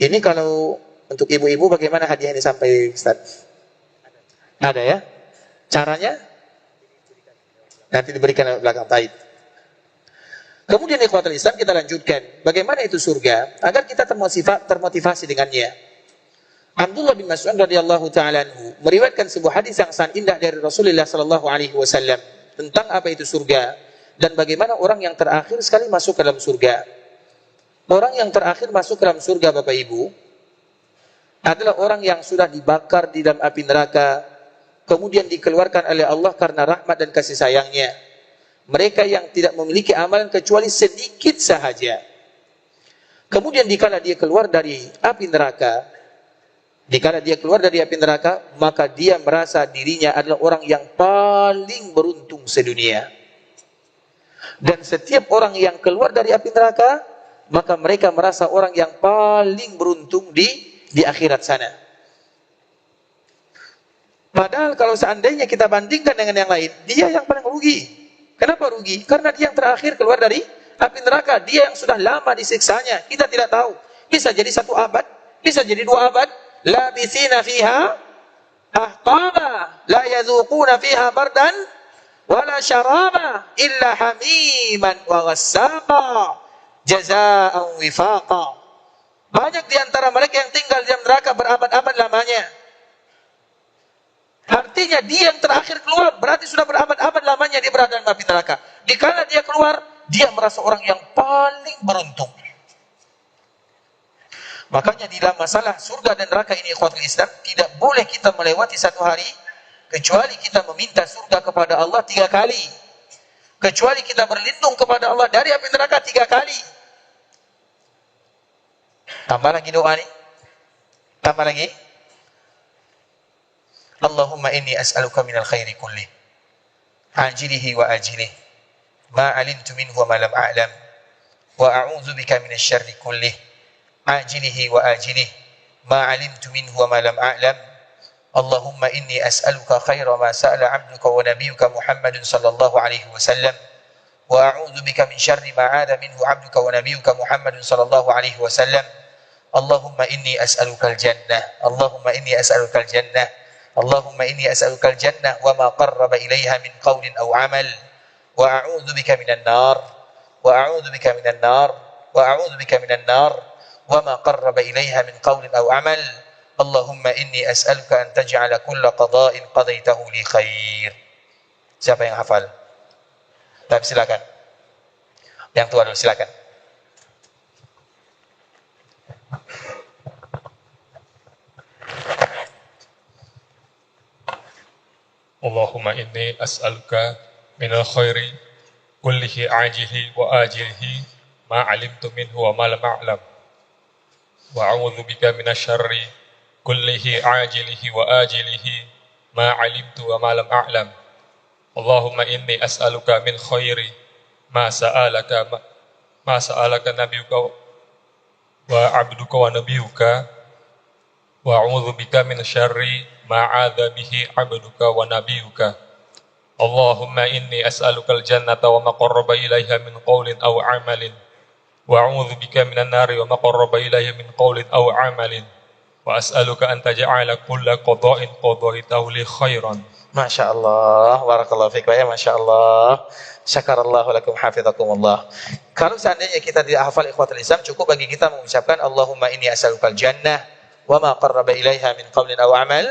Ini kalau untuk ibu-ibu bagaimana hadiah ini sampai Ustaz? Ada ya? Caranya? Nanti diberikan di belakang taib. Kemudian ikhwatul Islam kita lanjutkan. Bagaimana itu surga? Agar kita termotivasi dengannya. Abdullah bin Mas'ud radhiyallahu taala anhu meriwayatkan sebuah hadis yang sangat indah dari Rasulullah sallallahu alaihi wasallam tentang apa itu surga dan bagaimana orang yang terakhir sekali masuk ke dalam surga. Orang yang terakhir masuk ke dalam surga Bapak Ibu adalah orang yang sudah dibakar di dalam api neraka, kemudian dikeluarkan oleh Allah karena rahmat dan kasih sayangnya. Mereka yang tidak memiliki amalan kecuali sedikit sahaja. Kemudian dikala dia keluar dari api neraka, maka dia merasa dirinya adalah orang yang paling beruntung sedunia. Dan setiap orang yang keluar dari api neraka, maka mereka merasa orang yang paling beruntung di akhirat sana. Padahal kalau seandainya kita bandingkan dengan yang lain, dia yang paling rugi. Kenapa rugi? Karena dia yang terakhir keluar dari api neraka. Dia yang sudah lama disiksanya. Kita tidak tahu. Bisa jadi 1 abad, bisa jadi 2 abad. Labithina fiha ahqaba la yadhuquna fiha bardan wala syaraba illa hamiman wa ghassaqa jazaa'an wifaqa. Banyak di antara mereka yang tinggal di neraka berabad-abad lamanya. Artinya dia yang terakhir keluar berarti sudah berabad-abad lamanya dia berada dalam api neraka. Dikala dia keluar, dia merasa orang yang paling beruntung. Makanya di dalam masalah surga dan neraka ini ikhwatul Islam, tidak boleh kita melewati satu hari kecuali kita meminta surga kepada Allah 3 kali. Kecuali kita berlindung kepada Allah dari api neraka 3 kali. Tambah lagi doa nih. Tambah lagi. Allahumma inni as'aluka minal khairi kullih, ajilihi wa ajilih, ma alimtu minhu wa ma lam a'lam, wa a'udzu bika minasy syarri kullih, ajilihi wa ajilih, ma alimtu minhu wa ma lam a'lam. Allahumma inni as'aluka khaira ma sa'ala 'abduka wa nabiyyuka Muhammadun sallallahu alaihi wasallam, wa a'udzu bika min syarri ma 'ada minhu 'abduka wa nabiyyuka Muhammadun sallallahu alaihi wasallam. Allahumma inni as'aluka al-jannah, Allahumma inni as'aluka al-jannah, Allahumma inni as'aluka al-jannah wa ma qarraba ilaiha min qawlin aw 'amal, wa a'udzu bika minan nar, wa a'udzu bika minan nar, wa a'udzu bika minan nar. وما قرب إليها من قول أو عمل اللهم إني أسألك أن تجعل كل قضاء قضيته لي خير. Siapa yang hafal? Tapi silakan. Yang tua dulu silakan. Allahumma inni as'aluka minal khairi kullihi ajilihi wa ajilihi ma alimtu minhu wa ma lam a'lam. Wa a'udzu bika minasyarri kullihi ajilihi wa ajilihi ma 'alimtu wa ma lam a'lam. Allahumma inni as'aluka min khairi ma sa'alaka nabiyyuka wa 'abduka wa nabiyyuka wa a'udzu bika min syarri ma 'adza bihi 'abduka wa nabiyyuka. Allahumma inni as'aluka al-jannata wa ma qarraba ilaiha min qawlin aw 'amalin. وأعوذ بك من النار وما قرب إليه من قول أو عمل وأسألك أن تجعل كل قضاء قضيته لي خيرا. Masya Allah, barakallahu fiik ya, Masya Allah. Syakarallahu lakum hafizakumullah. Kalau seandainya kita tidak hafal ikhwatul Islam, cukup bagi kita mengucapkan Allahumma inni as'alukal jannah wa ma qarraba ilaiha min qawlin aw amal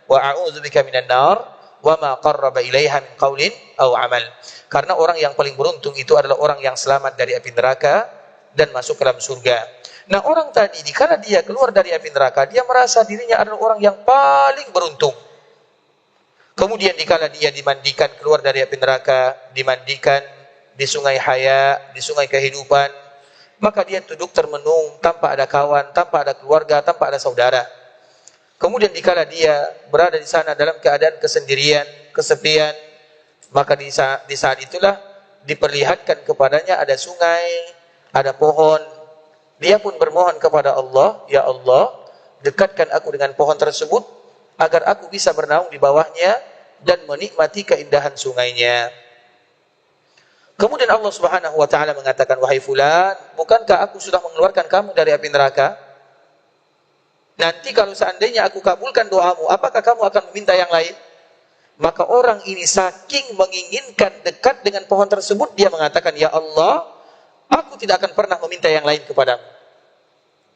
wa a'udzu bika minan nar wa ma qarraba ilaiha min qawlin aw amal. Karena orang yang paling beruntung itu adalah orang yang selamat dari api neraka dan masuk ke dalam surga. Nah, orang tadi karena dia keluar dari api neraka, dia merasa dirinya adalah orang yang paling beruntung. Kemudian dikala dia dimandikan keluar dari api neraka, dimandikan di sungai haya, di sungai kehidupan, maka dia duduk termenung tanpa ada kawan, tanpa ada keluarga, tanpa ada saudara. Kemudian dikala dia berada di sana dalam keadaan kesendirian, kesepian, maka di saat itulah diperlihatkan kepadanya ada sungai, ada pohon. Dia pun bermohon kepada Allah, ya Allah, dekatkan aku dengan pohon tersebut agar aku bisa bernaung di bawahnya dan menikmati keindahan sungainya. Kemudian Allah Subhanahu wa taala mengatakan, wahai fulan, bukankah aku sudah mengeluarkan kamu dari api neraka? nanti kalau seandainya aku kabulkan doamu, apakah kamu akan meminta yang lain? Maka orang ini saking menginginkan dekat dengan pohon tersebut, dia mengatakan, ya Allah, aku tidak akan pernah meminta yang lain kepadamu.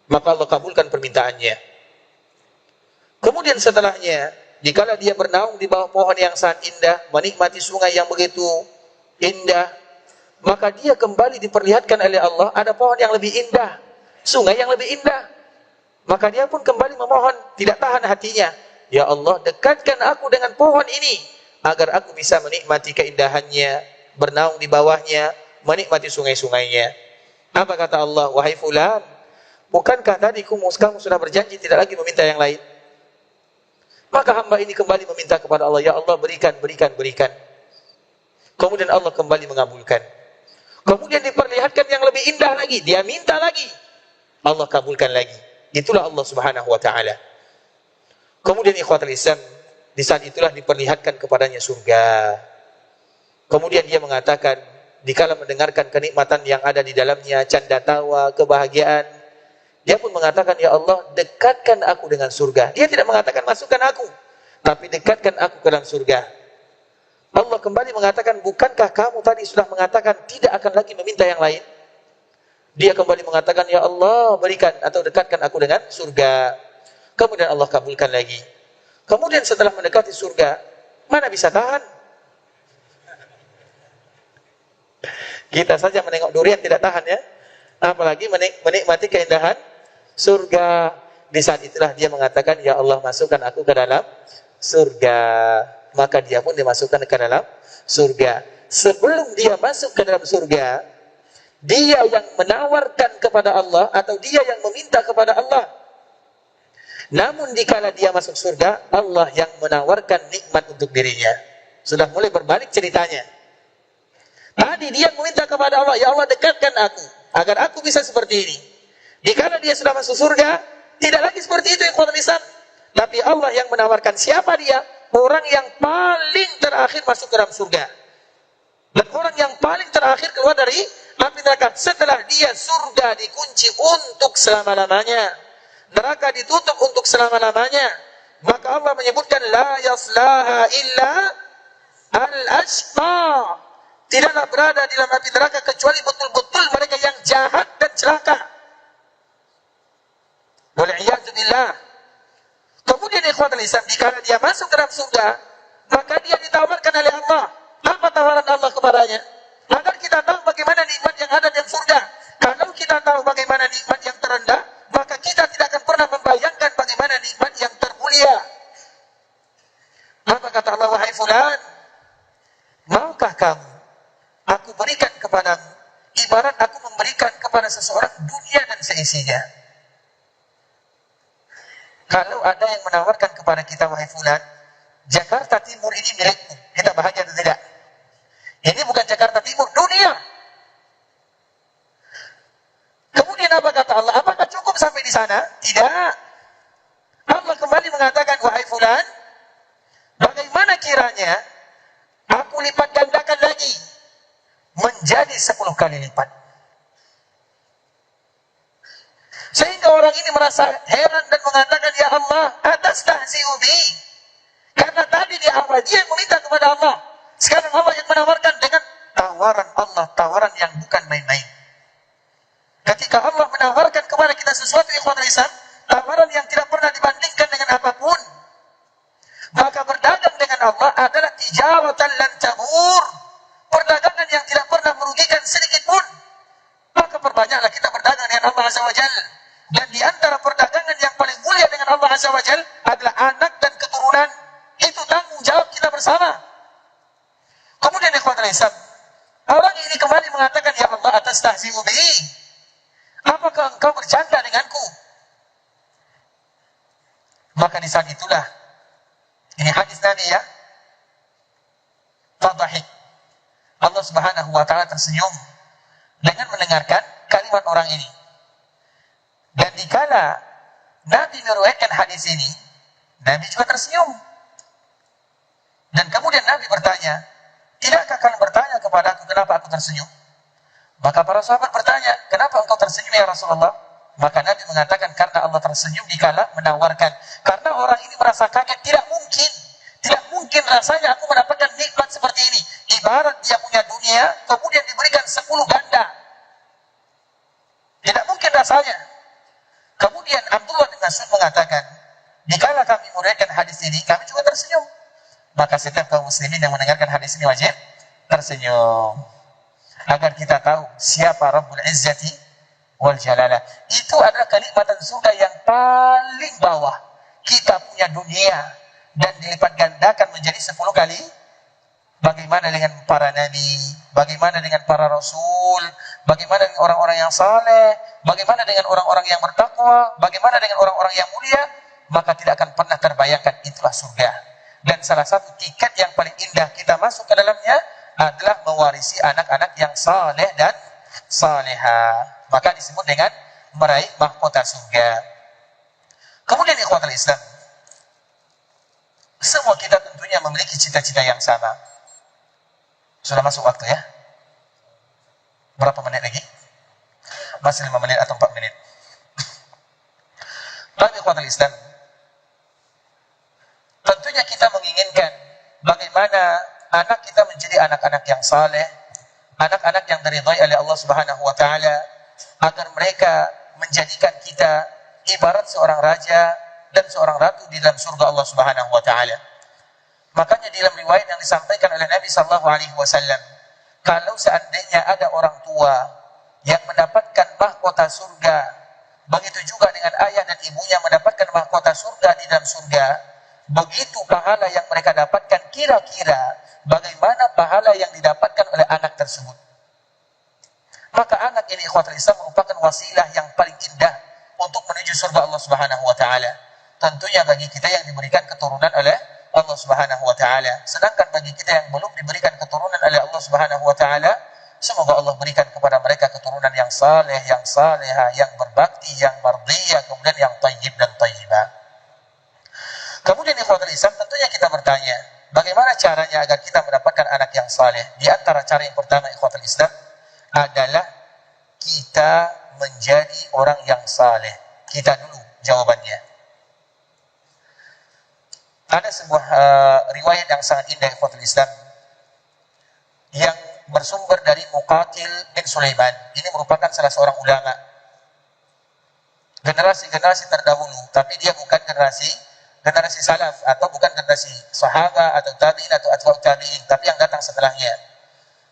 Maka Allah kabulkan permintaannya. Kemudian setelahnya, dikala dia bernaung di bawah pohon yang sangat indah, menikmati sungai yang begitu indah, maka dia kembali diperlihatkan oleh Allah, ada pohon yang lebih indah, sungai yang lebih indah. Maka dia pun kembali memohon, tidak tahan hatinya. Ya Allah, dekatkan aku dengan pohon ini, agar aku bisa menikmati keindahannya, bernaung di bawahnya, menikmati sungai-sungainya. Apa kata Allah? Wahai fulan, bukankah tadi kamu sudah berjanji tidak lagi meminta yang lain? Maka hamba ini kembali meminta kepada Allah, ya Allah, berikan, berikan, berikan. Kemudian Allah kembali mengabulkan. Kemudian diperlihatkan yang lebih indah lagi, dia minta lagi, Allah kabulkan lagi. Itulah Allah Subhanahu wa ta'ala. Kemudian ikhwatul Islam, di saat itulah diperlihatkan kepadanya surga. Kemudian dia mengatakan, dikala mendengarkan kenikmatan yang ada di dalamnya, canda tawa, kebahagiaan, dia pun mengatakan, ya Allah, dekatkan aku dengan surga. Dia tidak mengatakan masukkan aku, tapi dekatkan aku ke dalam surga. Allah kembali mengatakan, bukankah kamu tadi sudah mengatakan tidak akan lagi meminta yang lain? Dia kembali mengatakan, ya Allah, berikan atau dekatkan aku dengan surga. Kemudian Allah kabulkan lagi. Kemudian setelah mendekati surga, mana bisa tahan? Kita saja menengok durian tidak tahan ya, apalagi menikmati keindahan surga. Di saat itulah dia mengatakan, ya Allah, masukkan aku ke dalam surga. Maka dia pun dimasukkan ke dalam surga. Sebelum dia masuk ke dalam surga, dia yang menawarkan kepada Allah, atau dia yang meminta kepada Allah. Namun dikala dia masuk surga, Allah yang menawarkan nikmat untuk dirinya. Sudah mulai berbalik ceritanya. Tadi dia meminta kepada Allah, ya Allah, dekatkan aku, agar aku bisa seperti ini. Dikala dia sudah masuk surga, tidak lagi seperti itu ikhwatul Islam. Tapi Allah yang menawarkan. Siapa dia? Orang yang paling terakhir masuk ke dalam surga. Dan orang yang paling terakhir keluar dari api neraka. Setelah dia surga dikunci untuk selama-lamanya, neraka ditutup untuk selama-lamanya, maka Allah menyebutkan, la yaslaha illa al-ashqa. Tidaklah berada di dalam api neraka kecuali betul-betul mereka yang jahat dan celaka. Wal'iyadzubillah. Kemudian ikhwatul Islam, jika dia masuk ke dalam surga, maka dia ditawarkan oleh Allah. Apa tawaran Allah kepadanya? Agar kita tahu bagaimana nikmat yang ada di surga. Kalau kita tahu bagaimana nikmat yang terendah, maka kita tidak akan pernah membayangkan bagaimana nikmat yang termulia. Apa kata Allah? Wahai fulan, maukah kamu aku berikan kepadamu ibarat aku memberikan kepada seseorang dunia dan seisinya? Kalau ada yang menawarkan kepada kita, wahai fulan, Jakarta Timur ini milikmu, kita bahagia atau tidak? Ini bukan Jakarta Timur, dunia. Kemudian apa kata Allah? Apakah cukup sampai di sana? Tidak. Allah kembali mengatakan, wahai fulan, bagaimana kiranya aku lipat gandakan lagi menjadi 10 kali lipat. Sehingga orang ini merasa heran dan mengatakan, ya Allah, atastahzi'u bi. Karena tadi di awal dia meminta kepada Allah, sekarang Allah yang menawarkan dengan tawaran Allah, tawaran yang bukan main-main. Ketika Allah menawarkan kepada kita sesuatu, ikhwatul Islam, tawaran yang tidak pernah dibandingkan dengan apapun, maka berdagang dengan Allah adalah tijaratan lan tabur, perdagangan yang tidak pernah merugikan sedikit pun. Maka perbanyaklah kita berdagang dengan Allah Azza wa Jalla. Dan di antara perdagangan yang paling mulia dengan Allah Azza wa Jalla adalah anak dan keturunan. Itu tanggung jawab kita bersama. Kemudian ikhwatul Islam, orang ini kembali mengatakan, ya Allah, atastahzi'u bi. Apakah engkau bercanda denganku? Maka di saat itulah, ini hadis Nabi ya, fadhahik, Allah Subhanahu wa ta'ala tersenyum dengan mendengarkan kalimat orang ini. Dan dikala Nabi meriwayatkan hadis ini, Nabi juga tersenyum. Dan kemudian Nabi bertanya, tidakkah kalian bertanya kepada aku kenapa aku tersenyum? Maka para sahabat bertanya, kenapa engkau tersenyum ya Rasulullah? Maka Nabi mengatakan karena Allah tersenyum dikala menawarkan. Karena orang ini merasa kaget, tidak mungkin rasanya aku mendapatkan nikmat seperti ini. Ibarat dia punya dunia, kemudian diberikan 10 ganda. Tidak mungkin rasanya. Kemudian Abdullah bin Mas'ud mengatakan, dikala kami meriwayatkan hadis ini, kami juga tersenyum. Maka setiap kaum muslimin yang mendengarkan hadis ini wajib tersenyum. Agar kita tahu siapa Rabbul Izzati wal Jalalah. Itu adalah kenikmatan surga yang paling bawah. Kita punya dunia dan dilipat gandakan menjadi 10 kali. Bagaimana dengan para nabi, bagaimana dengan para rasul, bagaimana dengan orang-orang yang saleh, bagaimana dengan orang-orang yang bertakwa, bagaimana dengan orang-orang yang mulia, maka tidak akan pernah terbayangkan itulah surga. Dan salah satu tiket yang paling indah kita masuk ke dalamnya adalah mewarisi anak-anak yang saleh dan saleha. Maka disebut dengan meraih mahkota surga. Kemudian ikhwatul Islam, semua kita tentunya memiliki cita-cita yang sama. Sudah masuk waktu ya? Berapa menit lagi? Masih 5 menit atau 4 menit? Tapi ikhwatul Islam, tentunya kita menginginkan bagaimana anak kita menjadi anak-anak yang saleh, anak-anak yang diridhai oleh Allah Subhanahu wa taala, agar mereka menjadikan kita ibarat seorang raja dan seorang ratu di dalam surga Allah Subhanahu wa taala. Makanya di dalam riwayat yang disampaikan oleh Nabi sallallahu alaihi wasallam, kalau seandainya ada orang tua yang mendapatkan mahkota surga, begitu juga dengan ayah dan ibunya mendapatkan mahkota surga di dalam surga, begitu pahala yang mereka dapatkan, kira-kira bagaimana pahala yang didapatkan oleh anak tersebut. Maka anak ini ikhwatul Islam merupakan wasilah yang paling indah untuk menuju surga Allah Subhanahu wa taala. Tentunya bagi kita yang diberikan keturunan oleh Allah Subhanahu wa taala. Sedangkan bagi kita yang belum diberikan keturunan oleh Allah Subhanahu wa taala, semoga Allah berikan kepada mereka keturunan yang saleh, yang saleha, yang berbakti, yang mardiyah, kemudian yang thayyib dan thayyibah. Kemudian ikhwatul Islam, tentunya kita bertanya, bagaimana caranya agar kita mendapatkan anak yang saleh? Di antara cara yang pertama ikhwatul Islam adalah kita menjadi orang yang saleh. Kita dulu jawabannya. Ada sebuah riwayat yang sangat indah ikhwatul Islam yang bersumber dari Muqatil bin Sulaiman. Ini merupakan salah seorang ulama generasi terdahulu, tapi dia bukan generasi salaf atau bukan generasi sahabat atau tabi'in atau atba'ut tabi'in, tapi yang datang setelahnya.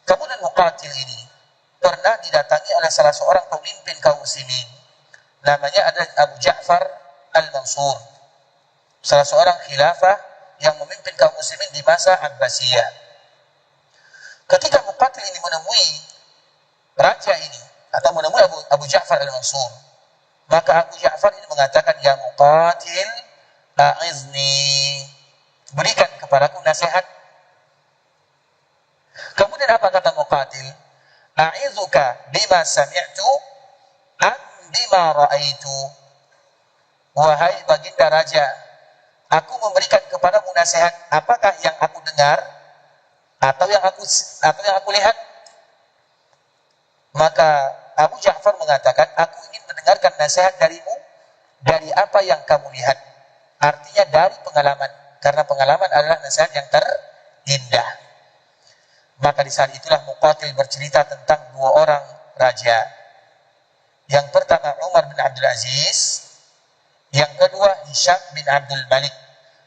Kemudian Muqatil ini pernah didatangi oleh salah seorang pemimpin kaum muslimin, namanya adalah Abu Ja'far Al-Mansur, salah seorang khilafah yang memimpin kaum muslimin di masa Abbasiyah. Ketika Muqatil ini menemui raja ini atau menemui Abu Ja'far Al-Mansur, maka Abu Ja'far ini mengatakan, ya Muqatil, a'izni, berikan kepadaku nasihat. Kemudian apa kata Muqatil? A'izuka bima sami'tu am bima ra'aitu. Wahai baginda raja, aku memberikan kepadamu nasihat, apakah yang aku dengar atau yang aku lihat? Maka Abu Ja'far mengatakan, aku ingin mendengarkan nasihat darimu dari apa yang kamu lihat. Artinya dari pengalaman, karena pengalaman adalah nasihat yang terindah. Maka di saat itulah Muqatil bercerita tentang dua orang raja. Yang pertama Umar bin Abdul Aziz, yang kedua Hisham bin Abdul Malik.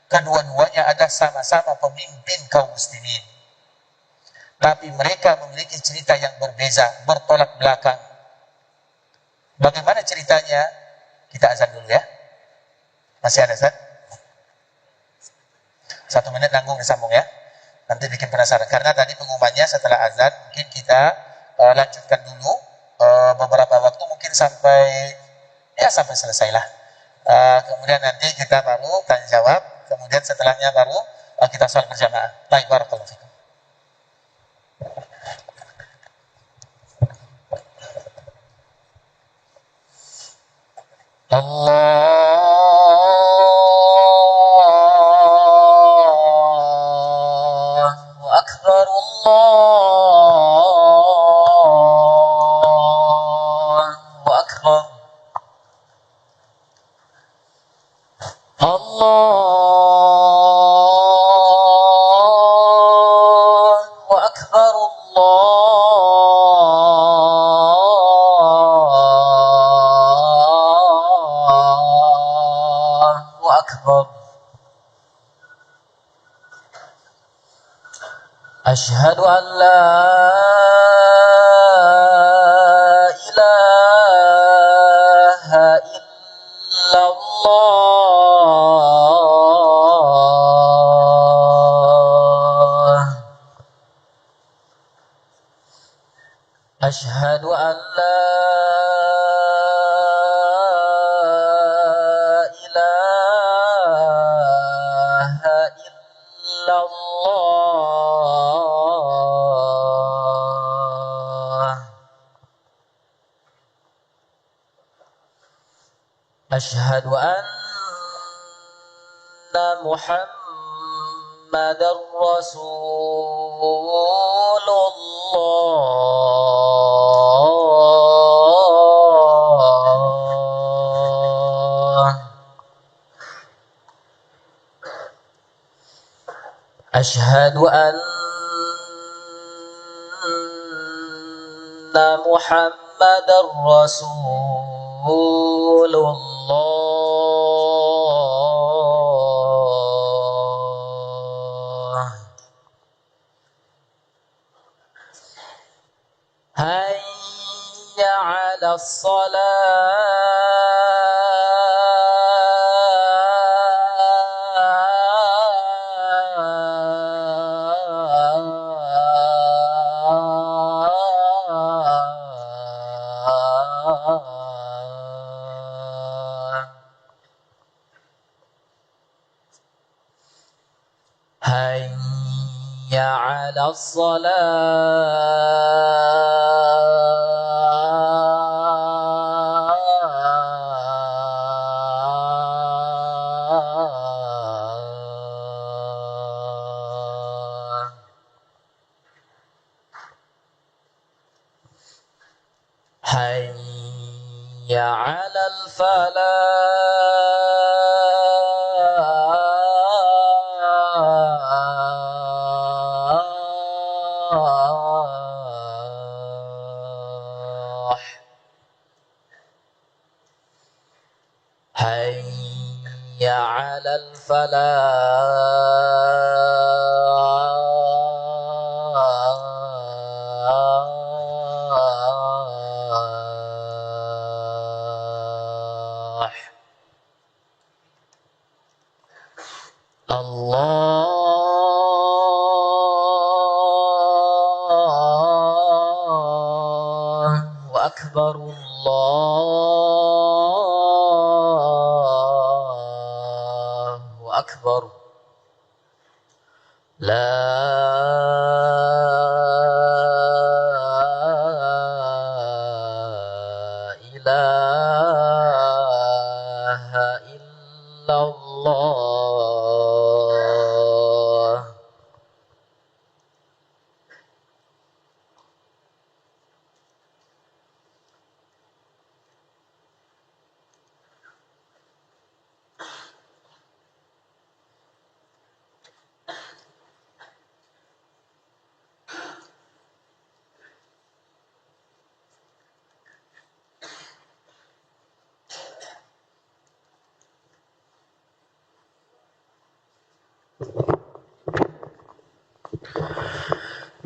Kedua-duanya adalah sama-sama pemimpin kaum muslimin, tapi mereka memiliki cerita yang berbeza, bertolak belakang. Bagaimana ceritanya? Kita azan dulu ya. Masih ada azan? 1 menit nanggung disambung ya. Nanti bikin penasaran. Karena tadi pengumumannya setelah azan, mungkin kita lanjutkan dulu beberapa waktu, mungkin sampai selesai lah. Kemudian nanti kita baru tanya jawab. Kemudian setelahnya baru kita sholat berjamaah. Baik, barakallahu fikum. Allahu Akbar, Allahu Akbar. Allahu Akbar, Allahu Akbar. Asyhadu an la ilaha illallah. Asyhadu an la ilaha illallah. Asyhadu anna Muhammadar Rasulullah. Asyhadu anna Muhammadar Rasulullah. Hayya 'alas salah. Hayya 'alas salah. Hayya 'alal falah. Hayya 'alal falah. Allahu Akbar, Allahu Akbar. La ilaha illallah.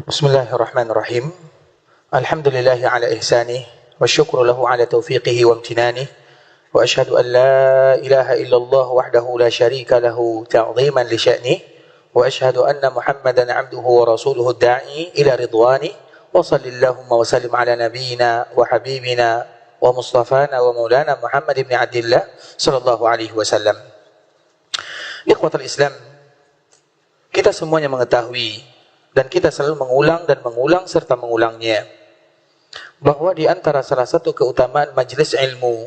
Bismillahirrahmanirrahim. Alhamdulillahi ala ihsanih wa syukru lahu ala taufiqihi wa amtinanih wa ashhadu an la ilaha illallah wahdahu la syarika lahu ta'ziman li sya'nih wa ashhadu anna Muhammadan abduhu wa rasuluhu da'i ila ridwani wa sallallahu wa sallim ala nabiyyina wa habibina wa mustafana wa maulana Muhammad ibn Abdillah sallallahu alaihi wasallam. Ikhwatul Islam, kita semuanya mengetahui dan kita selalu mengulang dan mengulang serta mengulangnya bahwa di antara salah satu keutamaan majlis ilmu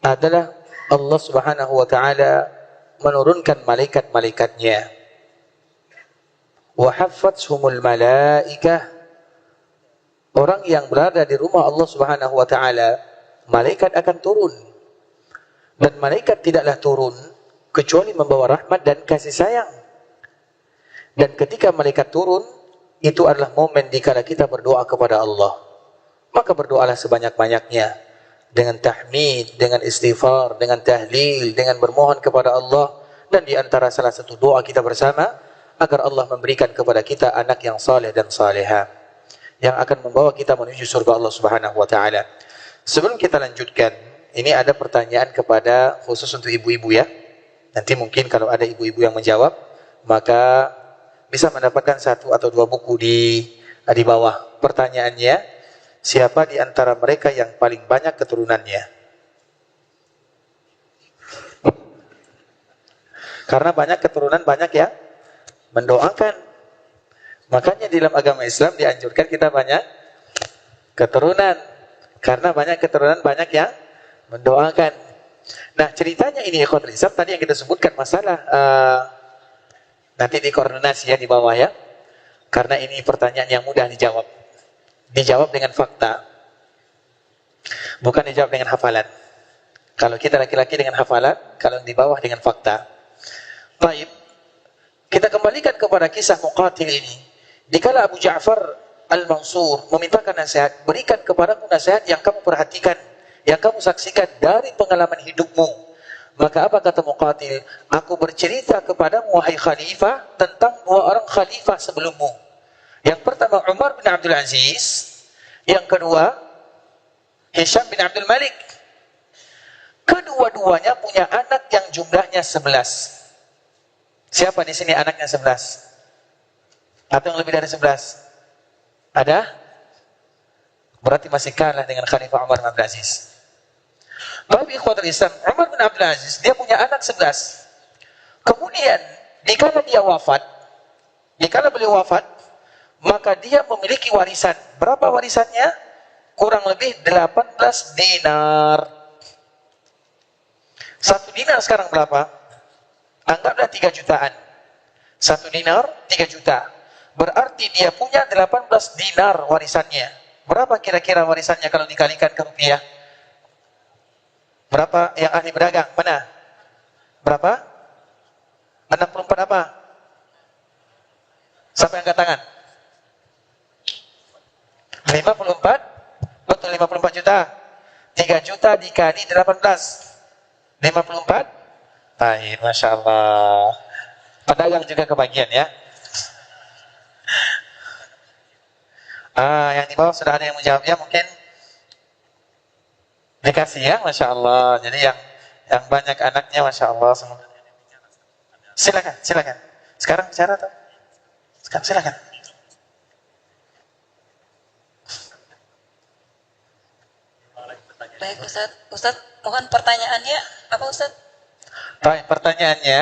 adalah Allah Subhanahu wa taala menurunkan malaikat-malaikatnya. Wa haffathumul malaikah, orang yang berada di rumah Allah Subhanahu wa taala, malaikat akan turun. Dan malaikat tidaklah turun kecuali membawa rahmat dan kasih sayang. Dan ketika malaikat turun, itu adalah momen dikala kita berdoa kepada Allah. Maka berdoalah sebanyak-banyaknya dengan tahmid, dengan istighfar, dengan tahlil, dengan bermohon kepada Allah. Dan di antara salah satu doa kita bersama, agar Allah memberikan kepada kita anak yang saleh dan salehah, yang akan membawa kita menuju surga Allah Subhanahu wa taala. Sebelum kita lanjutkan, ini ada pertanyaan kepada khusus untuk ibu-ibu ya. Nanti mungkin kalau ada ibu-ibu yang menjawab, maka bisa mendapatkan 1 atau 2 buku di bawah. Pertanyaannya, siapa di antara mereka yang paling banyak keturunannya? Karena banyak keturunan, banyak ya mendoakan. Makanya di dalam agama Islam dianjurkan kita banyak keturunan. Karena banyak keturunan, banyak yang mendoakan. Nah, ceritanya ini ikhwatul Islam, tadi yang kita sebutkan masalah nanti dikoordinasi ya di bawah ya. Karena ini pertanyaan yang mudah dijawab. Dijawab dengan fakta. Bukan dijawab dengan hafalan. Kalau kita laki-laki dengan hafalan, kalau di bawah dengan fakta. Baik. Kita kembalikan kepada kisah Muqatil ini. Dikala Abu Ja'far Al-Mansur memintakan nasihat, berikan kepadaku nasihat yang kamu perhatikan, yang kamu saksikan dari pengalaman hidupmu. Maka apa kata Muqatil? Aku bercerita kepadamu wahai khalifah tentang 2 orang khalifah sebelummu. Yang pertama Umar bin Abdul Aziz, yang kedua Hisham bin Abdul Malik. Kedua-duanya punya anak yang jumlahnya 11. Siapa di sini anaknya 11? Atau yang lebih dari 11? Ada? Berarti masih kalah dengan Khalifah Umar bin Abdul Aziz. Tapi ikhwatul Islam, Umar bin Abdul Aziz, dia punya anak 11. Kemudian, dikala beliau wafat, maka dia memiliki warisan. Berapa warisannya? Kurang lebih 18 dinar. 1 dinar sekarang berapa? Anggaplah 3 jutaan. 1 dinar 3 juta. Berarti dia punya 18 dinar warisannya. Berapa kira-kira warisannya kalau dikalikan ke rupiah? Berapa yang ahli berdagang? Mana? Berapa? 64 apa? Siapa yang angkat tangan? 54? Betul, 54 juta. 3 juta dikali 18. 54? Baik, Masya Allah. Pedagang juga kebagian ya. Yang di bawah sudah ada yang menjawabnya, mungkin dikasih ya, Masya Allah. Jadi yang banyak anaknya, Masya Allah. Semoga. Silakan. Sekarang bicara atau? Sekarang silakan. Baik Ustaz, mohon pertanyaannya apa Ustaz? Baik, pertanyaannya,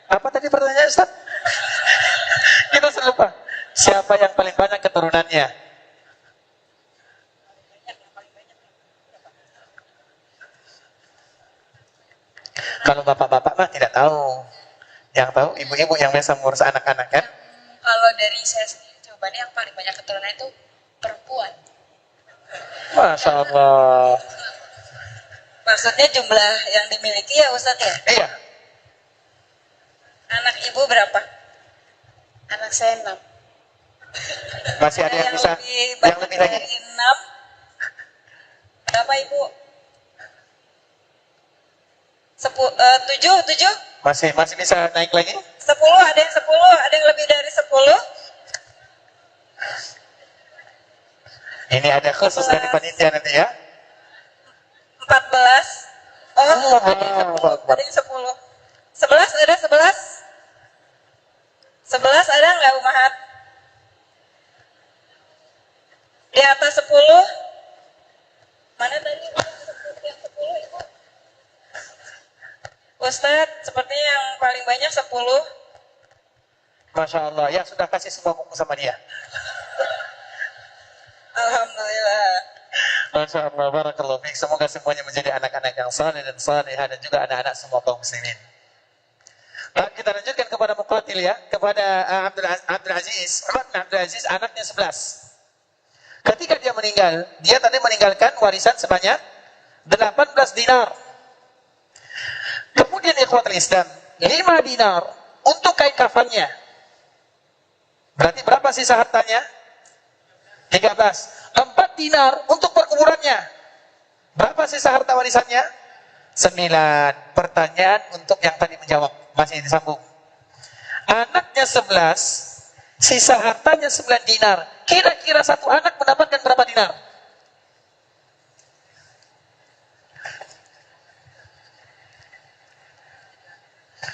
apa tadi pertanyaan Ustaz? Kita lupa. Siapa yang paling banyak keturunannya? Kalau bapak-bapak mah tidak tahu. Yang tahu ibu-ibu yang biasa mengurus anak-anak kan? Kalau dari saya sendiri jawabannya yang paling banyak keturunan itu perempuan. Masya Allah. Maksudnya jumlah yang dimiliki ya Ustaz ya? Iya. Anak ibu berapa? Anak saya 6. Masih ada yang bisa? Yang lebih lagi? Dari 6. Berapa ibu? 7? Masih bisa naik lagi? 10, ada yang 10, ada yang lebih dari 10. Ini ada khusus dari panitia nanti ya? 14. Oh, ada yang 10. 11 ada 11? 11 ada nggak Umahat? Di atas 10? Mana tadi yang 10 Ibu? Ustadz, sepertinya yang paling banyak 10. Masya Allah, ya sudah kasih semua buku sama dia. Alhamdulillah. Masya Allah, barakallahu fiik. Semoga semuanya menjadi anak-anak yang saleh dan salehah dan juga anak-anak semua kaum muslimin. Nah, kita lanjutkan kepada Muqatil ya, kepada Abdul Aziz. Umar bin Abdul Aziz anaknya 11. Ketika dia meninggal, dia tadi meninggalkan warisan sebanyak 18 dinar. Kemudian ikhwatul Islam, 5 dinar untuk kain kafannya. Berarti berapa sisa hartanya? 13. 4 dinar untuk perkuburannya. Berapa sisa harta warisannya? 9. Pertanyaan untuk yang tadi menjawab, masih disambung. Anaknya 11, sisa hartanya 9 dinar. Kira-kira satu anak mendapatkan berapa dinar?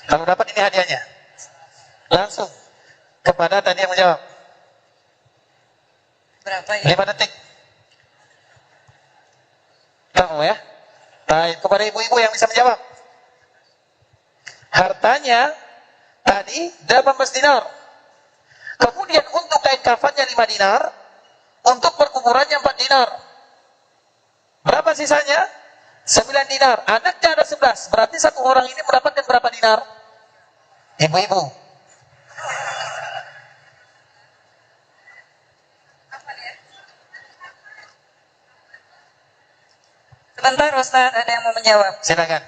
Kalau dapat ini hadiahnya. Langsung kepada tadi yang menjawab. Berapa ya? 5 detik. Kamu ya? Baik, kepada ibu-ibu yang bisa menjawab. Hartanya tadi 18 dinar. Kemudian untuk kain kafannya 5 dinar, untuk perkuburannya 4 dinar. Berapa sisanya? 9 dinar. Anaknya ada 11. Berarti satu orang ini mendapatkan berapa dinar? Ibu-ibu. Sebentar Ustaz, ada yang mau menjawab. Silakan.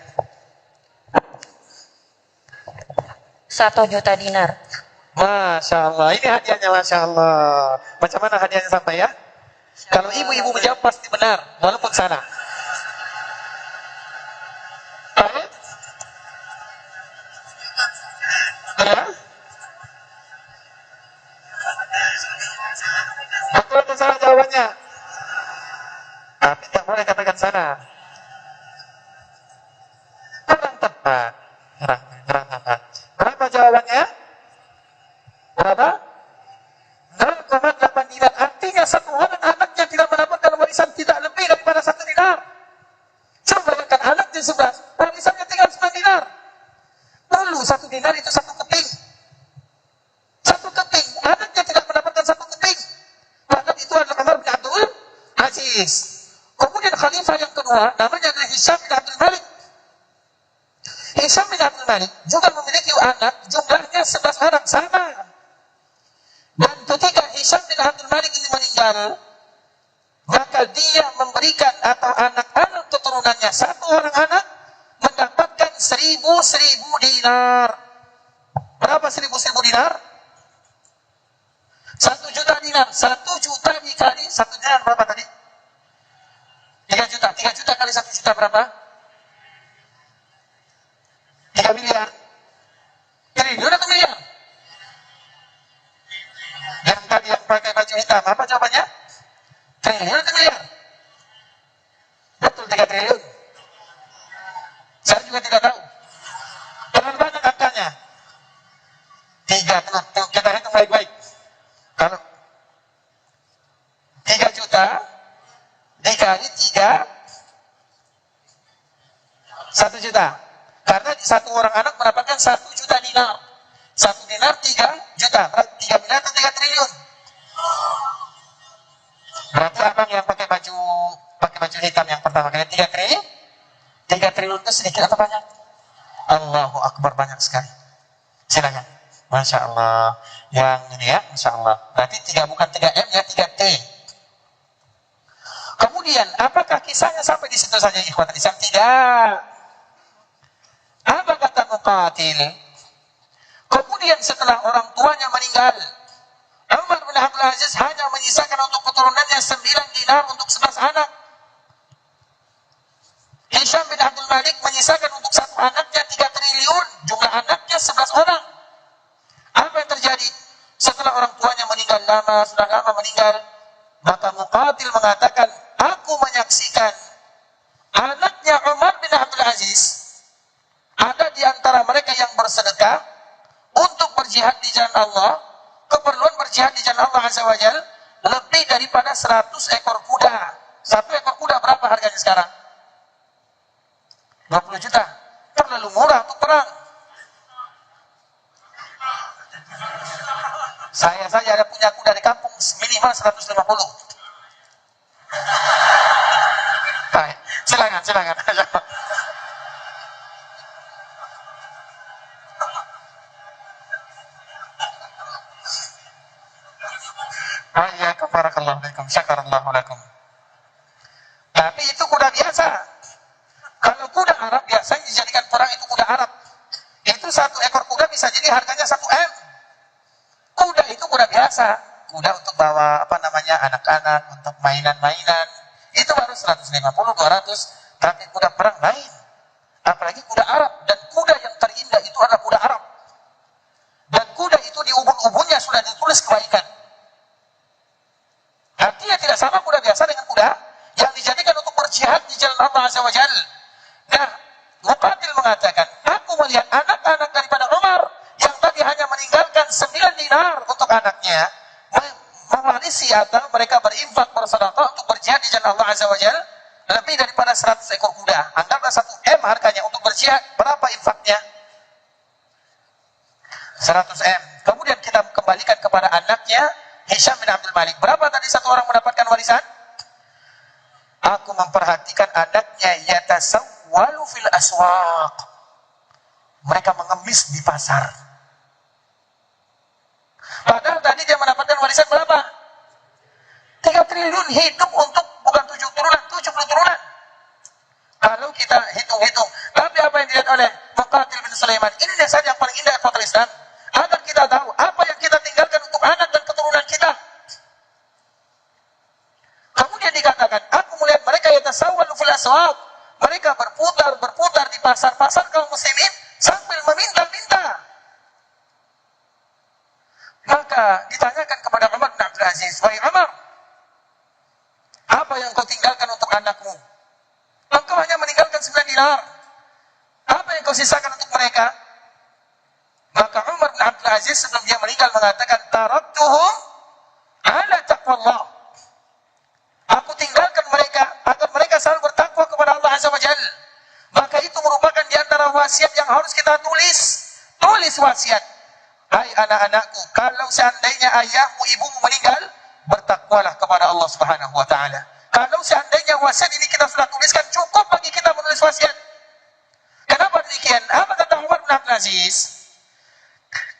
1 juta dinar. Masya Allah, ini hadiahnya Masya Allah. Macam mana hadiahnya sampai ya? Kalau ibu-ibu menjawab pasti benar, walaupun salah. Ya? Betul atau salah jawabannya? Tapi tak boleh katakan salah. Kurang tepat. Kurang tepat. Berapa jawabannya? Berapa? 0,8 dinar. Artinya satu orang anaknya tidak mendapatkan warisan tidak lebih daripada 1 dinar. Coba bayangkan anaknya 11, warisannya tinggal 9 dinar. Lalu 1 dinar itu 1 keping. 1 keping. Anaknya tidak mendapatkan 1 keping. Bahkan itu adalah Umar bin Abdul Aziz. Kemudian khalifah yang kedua namanya adalah Hisham bin Abdul Malik. Hisham bin Abdul Malik juga memiliki anak, jumlahnya 11 orang, sama. Dan ketika Hisham bin Abdul Malik ini meninggal, maka dia memberikan atau anak-anak keturunannya, satu orang anak mendapatkan 1000 dinar. Berapa 1000 dinar? 1 juta dinar. 1 juta dikali 1 dinar berapa tadi? 3 juta. 3 juta kali 1 juta berapa? 3 miliar. Triliun atau miliar? Yang tadi yang pakai baju hitam, apa jawabannya? Triliun atau miliar? Betul, 3 triliun. Saya juga tidak tahu. Terlalu banyak angkanya. 3, kita hitung baik-baik. Kalau 3 juta dikali 3, 1 juta. Karena satu orang anak mendapatkan 1 juta dinar. 1 dinar 3 juta. 3 miliar atau 3 triliun. Berarti abang yang pakai baju hitam yang pertama kali 3 triliun itu sedikit atau banyak? Allahu Akbar, banyak sekali. Silakan. Masya Allah. Yang ini ya, Masya Allah. Berarti 3 bukan 3M ya, 3T. Kemudian, apakah kisahnya sampai di situ saja ikhwatul Islam? Tidak. Apa kata Muqatil? Kemudian setelah orang tuanya meninggal, Umar bin Abdul Aziz hanya menyisakan untuk keturunannya 9 dinar untuk 11 anak. Hisham bin Abdul Malik menyisakan untuk satu anaknya 3 triliun, jumlah anaknya 11 orang. Apa yang terjadi? Setelah orang tuanya meninggal sudah lama meninggal, maka Muqatil mengatakan, aku menyaksikan anaknya Umar bin Abdul Aziz ada di antara mereka yang bersedekah untuk berjihad di jalan Allah, keperluan berjihad di jalan Allah Azza wa Jal, lebih daripada 100 ekor kuda. 1 ekor kuda berapa harganya sekarang? 20 juta. Terlalu murah untuk perang. Saya saja ada punya kuda di kampung, minimal 150. Baik, silakan. Ayyakum barakallahu fikum, syakarallahu lakum. Tapi itu kuda biasa. Kalau kuda Arab biasanya dijadikan perang itu kuda Arab. Itu 1 bisa jadi harganya 1 M. Kuda itu kuda biasa, kuda untuk bawa anak-anak untuk mainan-mainan itu baru 150, 200. Tapi kuda perang lain, apalagi kuda Arab, dan kuda yang terindah itu adalah kuda Arab. Dan kuda itu di ubun-ubunnya sudah ditulis kebaikan. Artinya tidak sama kuda biasa dengan kuda yang dijadikan untuk berjihad di jalan Allah Azza wa Jalla. Nah, Muqatil mengatakan, aku melihat anak-anak daripada Umar yang tadi hanya meninggalkan 9 dinar untuk anaknya, mewarisi atau mereka berinfak bersedekah untuk berjihad di jalan Allah Azza wa Jalla lebih daripada 100 ekor kuda. Anggaplah 1 M harganya untuk berjihad. Berapa infaknya? 100 M. Kemudian kita kembalikan kepada anaknya Hisham bin Abdul Malik. Berapa tadi satu orang mendapatkan warisan? Aku memperhatikan anaknya yatasawwalu fil aswaq. Mereka mengemis di pasar. Padahal tadi dia mendapatkan warisan berapa? 3 triliun, hidup untuk bukan 7 turunan, 70 turunan. Kalau kita hitung-hitung. Tapi apa yang dilihat oleh Muqatil bin Sulaiman, ini saja yang paling indah fakta Islam. Agar kita tahu apa yang kita tinggalkan untuk anak dan keturunan kita. Kemudian dikatakan, aku melihat mereka yatasawwalu fil aswaq. Mereka berputar di pasar-pasar kaum muslimin sambil meminta-minta. Maka ditanyakan kepada Umar bin Abdul Aziz, wahai Umar, apa yang kau tinggalkan untuk anakmu? Engkau hanya meninggalkan 9 dinar. Apa yang kau sisakan untuk mereka? Maka Umar bin Abdul Aziz sebelum dia meninggal mengatakan, taraktuhum ala taqwallah. Aku tinggalkan mereka agar mereka selalu bertakwa kepada Allah Azza wa Jalla. Maka itu merupakan di antara wasiat yang harus kita tulis. Tulis wasiat. Hai anak-anakku, kalau seandainya ayahmu, ibumu meninggal, bertakwalah kepada Allah Subhanahu wa taala. Kalau seandainya wasiat ini kita sudah tuliskan, cukup bagi kita menulis wasiat. Kenapa demikian? Apa kata Umar bin Abdul Aziz?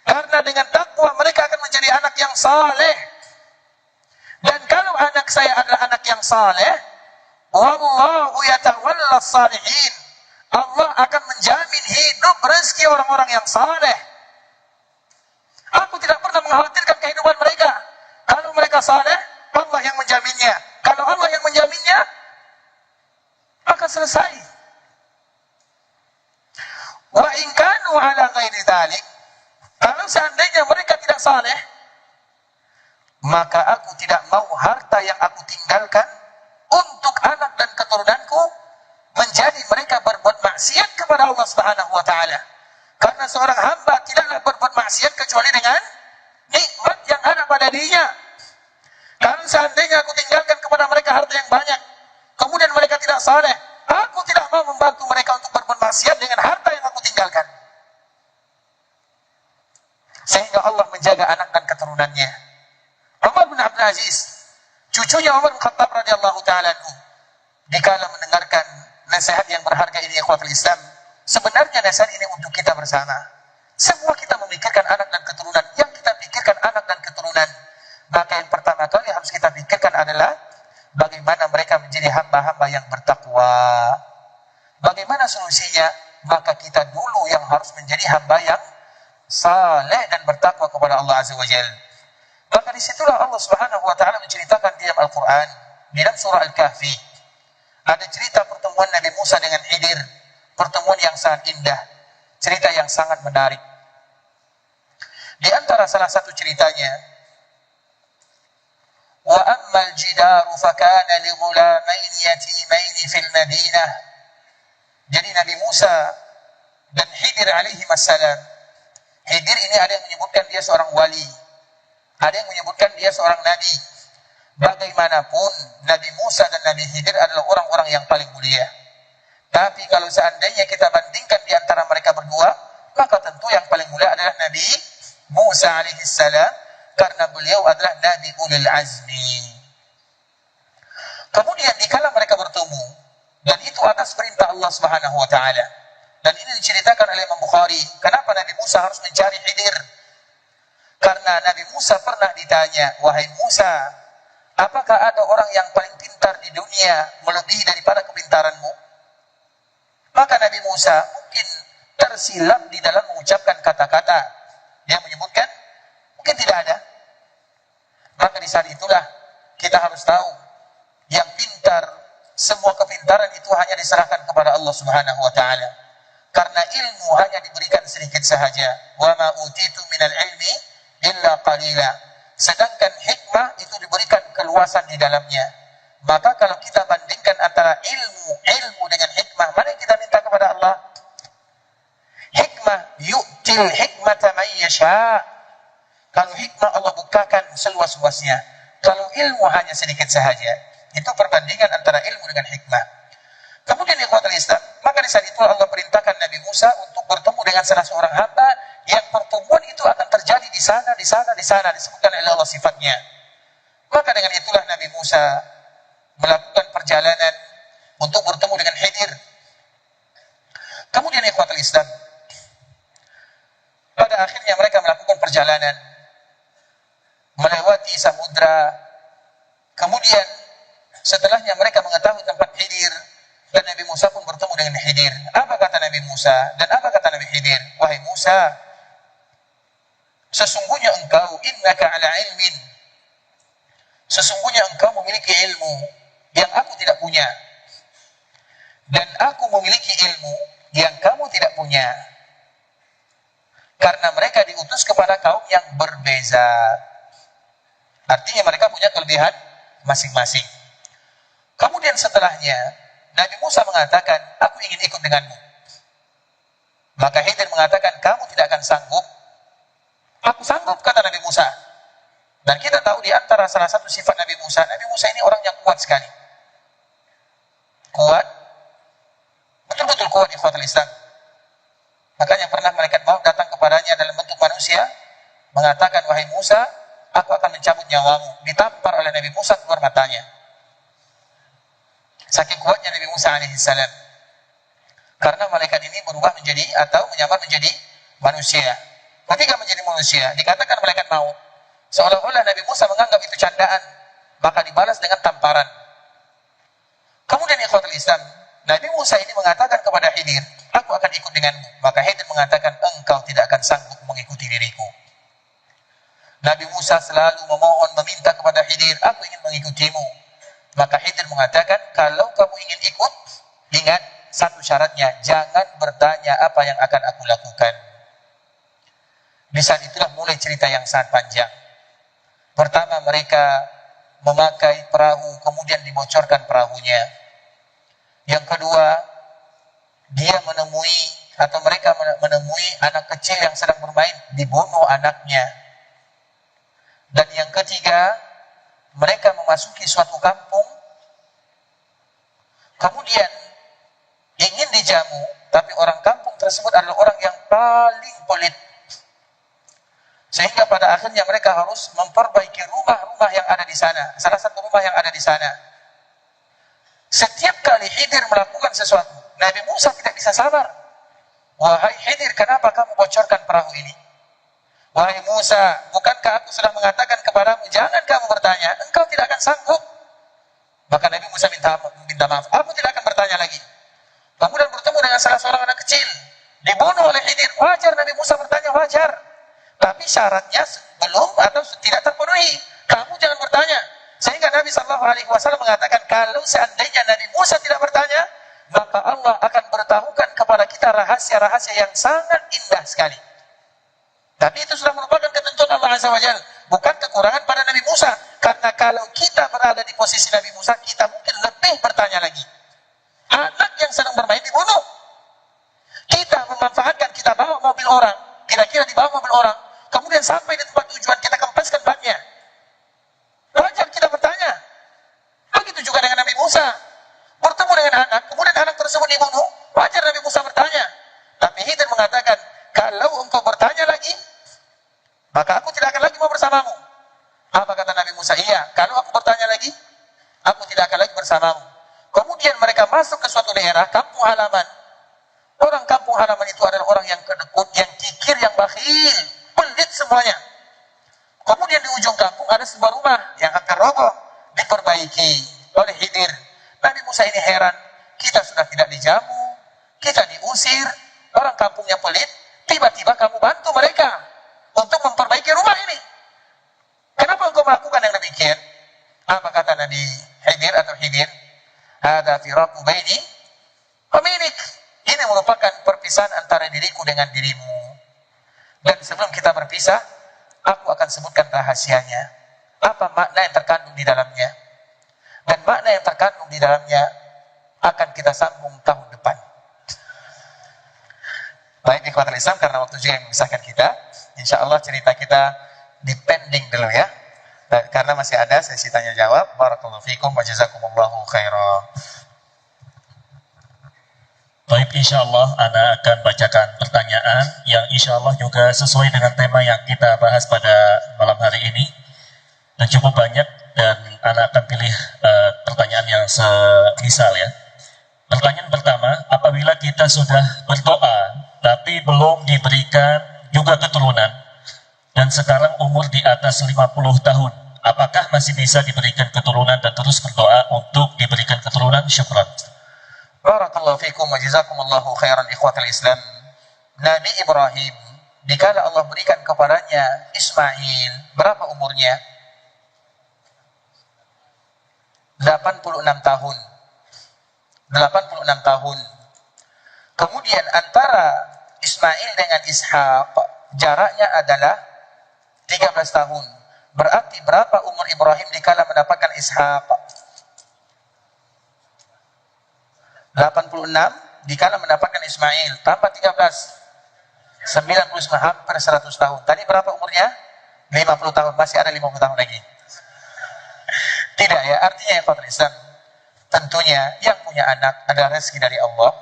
Karena dengan takwa mereka akan menjadi anak yang saleh. Dan kalau anak saya adalah anak yang saleh, wallahu yatawalla salihin. Allah akan menjamin hidup rezeki orang-orang yang saleh. Aku tidak pernah mengkhawatirkan kehidupan mereka. Kalau mereka saleh, Allah yang menjaminnya. Kalau Allah yang menjaminnya, maka selesai. Wa in kanu ala ghairi dzalik, kalau seandainya mereka tidak saleh, maka aku tidak mau harta yang aku tinggalkan untuk anak dan keturunanku menjadi mereka berbuat maksiat kepada Allah Subhanahu wa taala. Karena seorang hamba tidaklah berbuat maksiat kecuali dengan nikmat yang ada pada dirinya. Kalau seandainya aku tinggalkan kepada mereka harta yang banyak, kemudian mereka tidak saleh, aku tidak mau membantu mereka untuk berbuat maksiat dengan harta yang aku tinggalkan. Sehingga Allah menjaga anak dan keturunannya. Umar bin Abdul Aziz, cucunya Umar bin Khattab radhiyallahu ta'ala anhu, dikala mendengarkan nasihat yang berharga ini ikhwatul Islam, sebenarnya nasihat ini untuk kita bersama. Semua kita memikirkan anak dan keturunan. Yang kita pikirkan anak dan keturunan, maka yang pertama kali harus kita pikirkan adalah bagaimana mereka menjadi hamba-hamba yang bertakwa. Bagaimana solusinya? Maka kita dulu yang harus menjadi hamba yang saleh dan bertakwa kepada Allah Azza wa Jalla. Maka disitulah Allah Subhanahu wa taala menceritakan di dalam Al-Quran, di dalam surah Al-Kahfi, ada cerita pertemuan Nabi Musa dengan Khidir, pertemuan yang sangat indah, cerita yang sangat menarik. Di antara salah satu ceritanya, wa ammal jidaru fakana li ghulamain yatimain fil Madinah. Jadi Nabi Musa dan Khidir alaihi wassalam. Khidir ini ada yang menyebutkan dia seorang wali, ada yang menyebutkan dia seorang nabi. Bagaimanapun Nabi Musa dan Nabi Khidir adalah orang-orang yang paling mulia. Tapi kalau seandainya kita bandingkan di antara mereka berdua, maka tentu yang paling mulia adalah Nabi Musa alaihi salam, karena beliau adalah Nabi ulil azmi. Kemudian dikala mereka bertemu, dan itu atas perintah Allah Subhanahu wa taala. Dan ini diceritakan oleh Imam Bukhari, kenapa Nabi Musa harus mencari Khidir? Karena Nabi Musa pernah ditanya, wahai Musa, apakah ada orang yang paling pintar di dunia melebihi daripada kepintaranmu? Maka Nabi Musa mungkin tersilap di dalam mengucapkan kata-kata. Dia menyebutkan, mungkin tidak ada. Maka di saat itulah kita harus tahu, yang pintar, semua kepintaran itu hanya diserahkan kepada Allah Subhanahu wa taala. Karena ilmu hanya diberikan sedikit sahaja. Wa ma utitu minal ilmi illa qalila. Sedangkan hikmah itu diberikan keluasan di dalamnya. Maka kalau kita bandingkan antara ilmu dengan hikmah, mana yang kita minta kepada Allah? Hikmah, yu'til hikmata man yasha. Kalau hikmah Allah bukakan seluas-luasnya. Kalau ilmu hanya sedikit sahaja. Itu perbandingan antara ilmu dengan hikmah. Kemudian ikhwatul Islam, maka di saat itu Allah perintahkan Nabi Musa untuk bertemu dengan salah seorang hamba yang pertemuan itu akan terjadi di sana, disebutkan oleh Allah sifatnya. Maka dengan itulah Nabi Musa melakukan perjalanan untuk bertemu dengan Khidir. Kemudian ikhwatul Islam, pada akhirnya mereka melakukan perjalanan melewati samudra. Kemudian setelahnya mereka mengetahui tempat Khidir, dan Nabi Musa pun bertemu dengan Khidir. Apa kata Nabi Musa dan apa kata Nabi Khidir? Wahai Musa, sesungguhnya engkau innaka ala ilmin, sesungguhnya engkau memiliki ilmu yang aku tidak punya, dan aku memiliki ilmu yang kamu tidak punya. Karena mereka diutus kepada kaum yang berbeza. Artinya mereka punya kelebihan masing-masing. Kemudian setelahnya Nabi Musa mengatakan, aku ingin ikut denganmu. Maka Khidir mengatakan, kamu tidak akan sanggup. Aku sanggup, kata Nabi Musa. Dan kita tahu di antara salah satu sifat Nabi Musa ini orang yang kuat sekali. Kuat, betul-betul kuat ikhwatul Islam. Makanya pernah malaikat maut datang kepadanya dalam bentuk manusia, mengatakan, wahai Musa, aku akan mencabut nyawamu. Ditampar oleh Nabi Musa keluar matanya. Saking kuatnya Nabi Musa alaihissalam. Karena malaikat ini berubah menjadi atau menyamar menjadi manusia. Ketika menjadi manusia, dikatakan malaikat maut. Seolah-olah Nabi Musa menganggap itu candaan, maka dibalas dengan tamparan. Kemudian ikhwatul Islam, Nabi Musa ini mengatakan kepada Khidir, aku akan ikut denganmu. Maka Khidir mengatakan, engkau tidak akan sanggup mengikuti diriku. Nabi Musa selalu memohon, meminta kepada Khidir, aku ingin mengikutimu. Maka Khidir mengatakan, kalau kamu ingin ikut, ingat satu syaratnya, jangan bertanya apa yang akan aku lakukan. Di saat itulah mulai cerita yang sangat panjang. Pertama, mereka memakai perahu, kemudian dibocorkan perahunya. Yang kedua, dia menemui atau mereka menemui anak kecil yang sedang bermain, dibunuh anaknya. Dan yang ketiga, mereka memasuki suatu kampung, kemudian ingin dijamu, tapi orang kampung tersebut adalah orang yang paling pelit. Sehingga pada akhirnya mereka harus memperbaiki rumah-rumah yang ada di sana. Salah satu rumah yang ada di sana. Setiap kali Khidir melakukan sesuatu, Nabi Musa tidak bisa sabar. Wahai Khidir, kenapa kamu bocorkan perahu ini? Wahai Musa, bukankah aku sudah mengatakan kepadamu, jangan kamu bertanya, engkau tidak akan sanggup. Maka Nabi Musa minta maaf, aku tidak akan bertanya lagi. Kemudian bertemu dengan salah seorang anak kecil, dibunuh oleh Khidir. Wajar Nabi Musa bertanya, wajar. Tapi syaratnya belum atau tidak terpenuhi. Kamu jangan bertanya. Sehingga Nabi SAW mengatakan, kalau seandainya Nabi Musa tidak bertanya, maka Allah akan beritahukan kepada kita rahasia-rahasia yang sangat indah sekali. Tapi itu sudah merupakan ketentuan Allah Azza wa Jalla, bukan kekurangan pada Nabi Musa. Karena kalau kita berada di posisi Nabi Musa, kita mungkin lebih bertanya lagi. Anak yang sedang bermain dibunuh. Kita memanfaatkan, kita bawa mobil orang, kira-kira di bawah mobil orang, kemudian sampai di tempat tujuan, kita kempeskan bannya. Wajar kita bertanya. Begitu juga dengan Nabi Musa. Bertemu dengan anak, kemudian anak tersebut dibunuh, wajar Nabi Musa bertanya. Tapi Khidir mengatakan, kalau engkau bertanya lagi, maka aku tidak akan lagi mau bersamamu. Apa kata Nabi Musa? Iya, kalau aku bertanya lagi, aku tidak akan lagi bersamamu. Kemudian mereka masuk ke suatu daerah, kampung halaman. Orang kampung halaman itu adalah orang yang kedekut, yang kikir, yang bakhil, pelit semuanya. Kemudian di ujung kampung ada sebuah rumah yang akan roboh, diperbaiki oleh Khidir. Nabi Musa ini heran, kita sudah tidak dijamu, kita diusir, orang kampungnya pelit, tiba-tiba kamu bantu mereka untuk memperbaiki rumah ini. Kenapa engkau melakukan yang demikian? Apa kata Nabi Khidir atau Khidir? Hada firaqu baini pemilik. Ini merupakan perpisahan antara diriku dengan dirimu. Dan sebelum kita berpisah, aku akan sebutkan rahasianya. Apa makna yang terkandung di dalamnya? Dan makna yang terkandung di dalamnya akan kita sambung tahun depan. Baik, ikhwatul Islam, karena waktu juga yang memisahkan kita, insya Allah cerita kita dipending dulu ya. Dan karena masih ada sesi tanya jawab. Barakallahu fikum wa jazakumullahu khairan. Baik, insya Allah Ana akan bacakan pertanyaan yang insya Allah juga sesuai dengan tema yang kita bahas pada malam hari ini. Dan cukup banyak, dan Ana akan pilih pertanyaan yang semisal ya. Pertanyaan pertama, apabila kita sudah berdoa tapi belum diberikan juga keturunan, dan sekarang umur di atas 50 tahun, apakah masih bisa diberikan keturunan dan terus berdoa untuk diberikan keturunan? Syukran. Barakallahu fikum wa jazakumullahu khairan ikhwatal Islam. Nabi Ibrahim, dikala Allah berikan kepadanya Ismail, berapa umurnya? 86 tahun. 86 tahun. Kemudian antara Ismail dengan Ishaq jaraknya adalah 13 tahun. Berarti berapa umur Ibrahim dikala mendapatkan Ishaq? 86 dikala mendapatkan Ismail, tambah 13, 99, hampir 100 tahun. Tadi berapa umurnya? 50 tahun, masih ada 50 tahun lagi. Tidak ya, artinya ya Pak Islam, tentunya yang punya anak adalah rezeki dari Allah.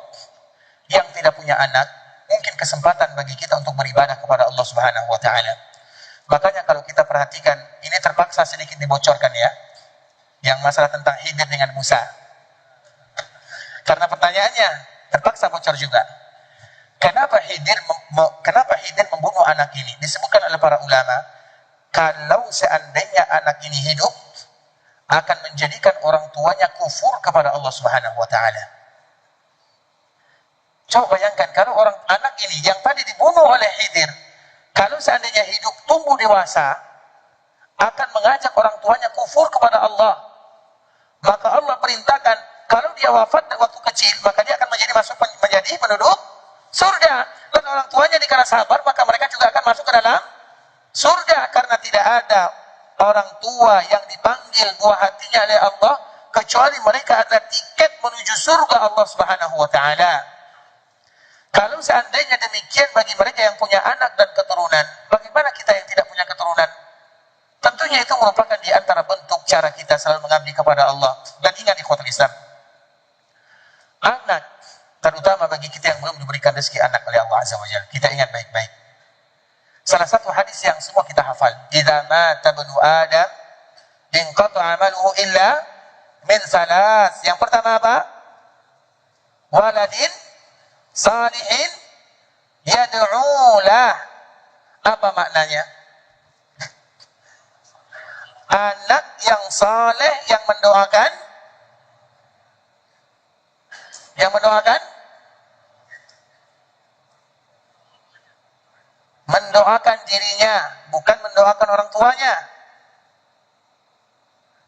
Yang tidak punya anak, mungkin kesempatan bagi kita untuk beribadah kepada Allah Subhanahu wa Ta'ala. Makanya kalau kita perhatikan, ini terpaksa sedikit dibocorkan ya, yang masalah tentang Khidir dengan Musa. Karena pertanyaannya terpaksa bocor juga. Kenapa Khidir membunuh anak ini? Disebutkan oleh para ulama, kalau seandainya anak ini hidup, akan menjadikan orang tuanya kufur kepada Allah Subhanahu wa Ta'ala. Coba bayangkan kalau anak ini yang tadi dibunuh oleh Khidir, kalau seandainya hidup tumbuh dewasa, akan mengajak orang tuanya kufur kepada Allah. Maka Allah perintahkan, kalau dia wafat waktu kecil, maka dia akan menjadi penduduk surga. Dan orang tuanya dikala sabar, maka mereka juga akan masuk ke dalam surga. Karena tidak ada orang tua yang dipanggil buah hatinya oleh Allah, kecuali mereka adalah tiket menuju surga Allah Subhanahu wa Ta'ala. Kalau seandainya demikian bagi mereka yang punya anak dan keturunan, bagaimana kita yang tidak punya keturunan? Tentunya itu merupakan di antara bentuk cara kita selalu mengabdi kepada Allah. Dan ingat ikhwatul Islam, anak, terutama bagi kita yang belum diberikan rezeki anak oleh Allah Azza wa Jalla, kita ingat baik-baik. Salah satu hadis yang semua kita hafal, idza mata ibnu Adam inqata 'amaluhu illa min salas. Yang pertama apa? Waladin salihin yad'u lah. Apa maknanya? Anak yang saleh yang mendoakan mendoakan dirinya, bukan mendoakan orang tuanya.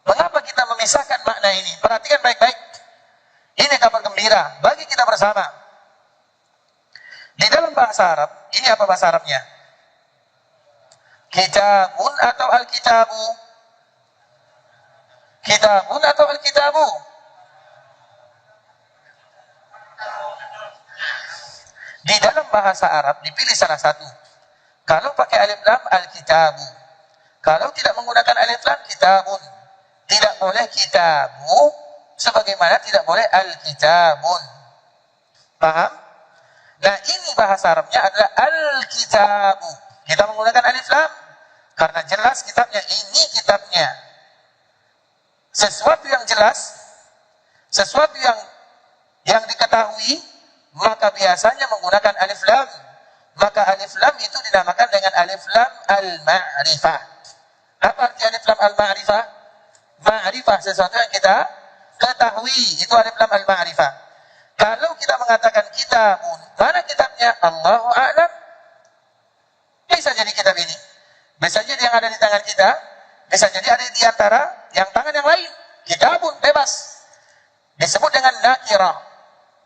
Mengapa kita memisahkan makna ini? Perhatikan baik-baik. Ini kabar gembira bagi kita bersama. Di dalam bahasa Arab, ini apa bahasa Arabnya? Kitabun atau al-kitabu? Kitabun atau al-kitabu? Di dalam bahasa Arab dipilih salah satu. Kalau pakai alif lam, al-kitabu. Kalau tidak menggunakan alif lam, kitabun. Tidak boleh kitabu, sebagaimana tidak boleh al-kitabun. Paham? Nah, ini bahasa Arabnya adalah al-kitabu. Kita menggunakan alif lam karena jelas kitabnya, ini kitabnya. Sesuatu yang jelas, sesuatu yang diketahui, maka biasanya menggunakan alif lam. Maka alif lam itu dinamakan dengan alif lam al-ma'rifah. Apa arti alif lam al-ma'rifah? Ma'rifah, sesuatu yang kita ketahui, itu alif lam al-ma'rifah. Kalau kita mengatakan kitabun, mana kitabnya? Allahu a'lam. Bisa jadi kitab ini, bisa jadi yang ada di tangan kita, bisa jadi ada di antara yang tangan yang lain. Kitabun, bebas. Disebut dengan nakirah.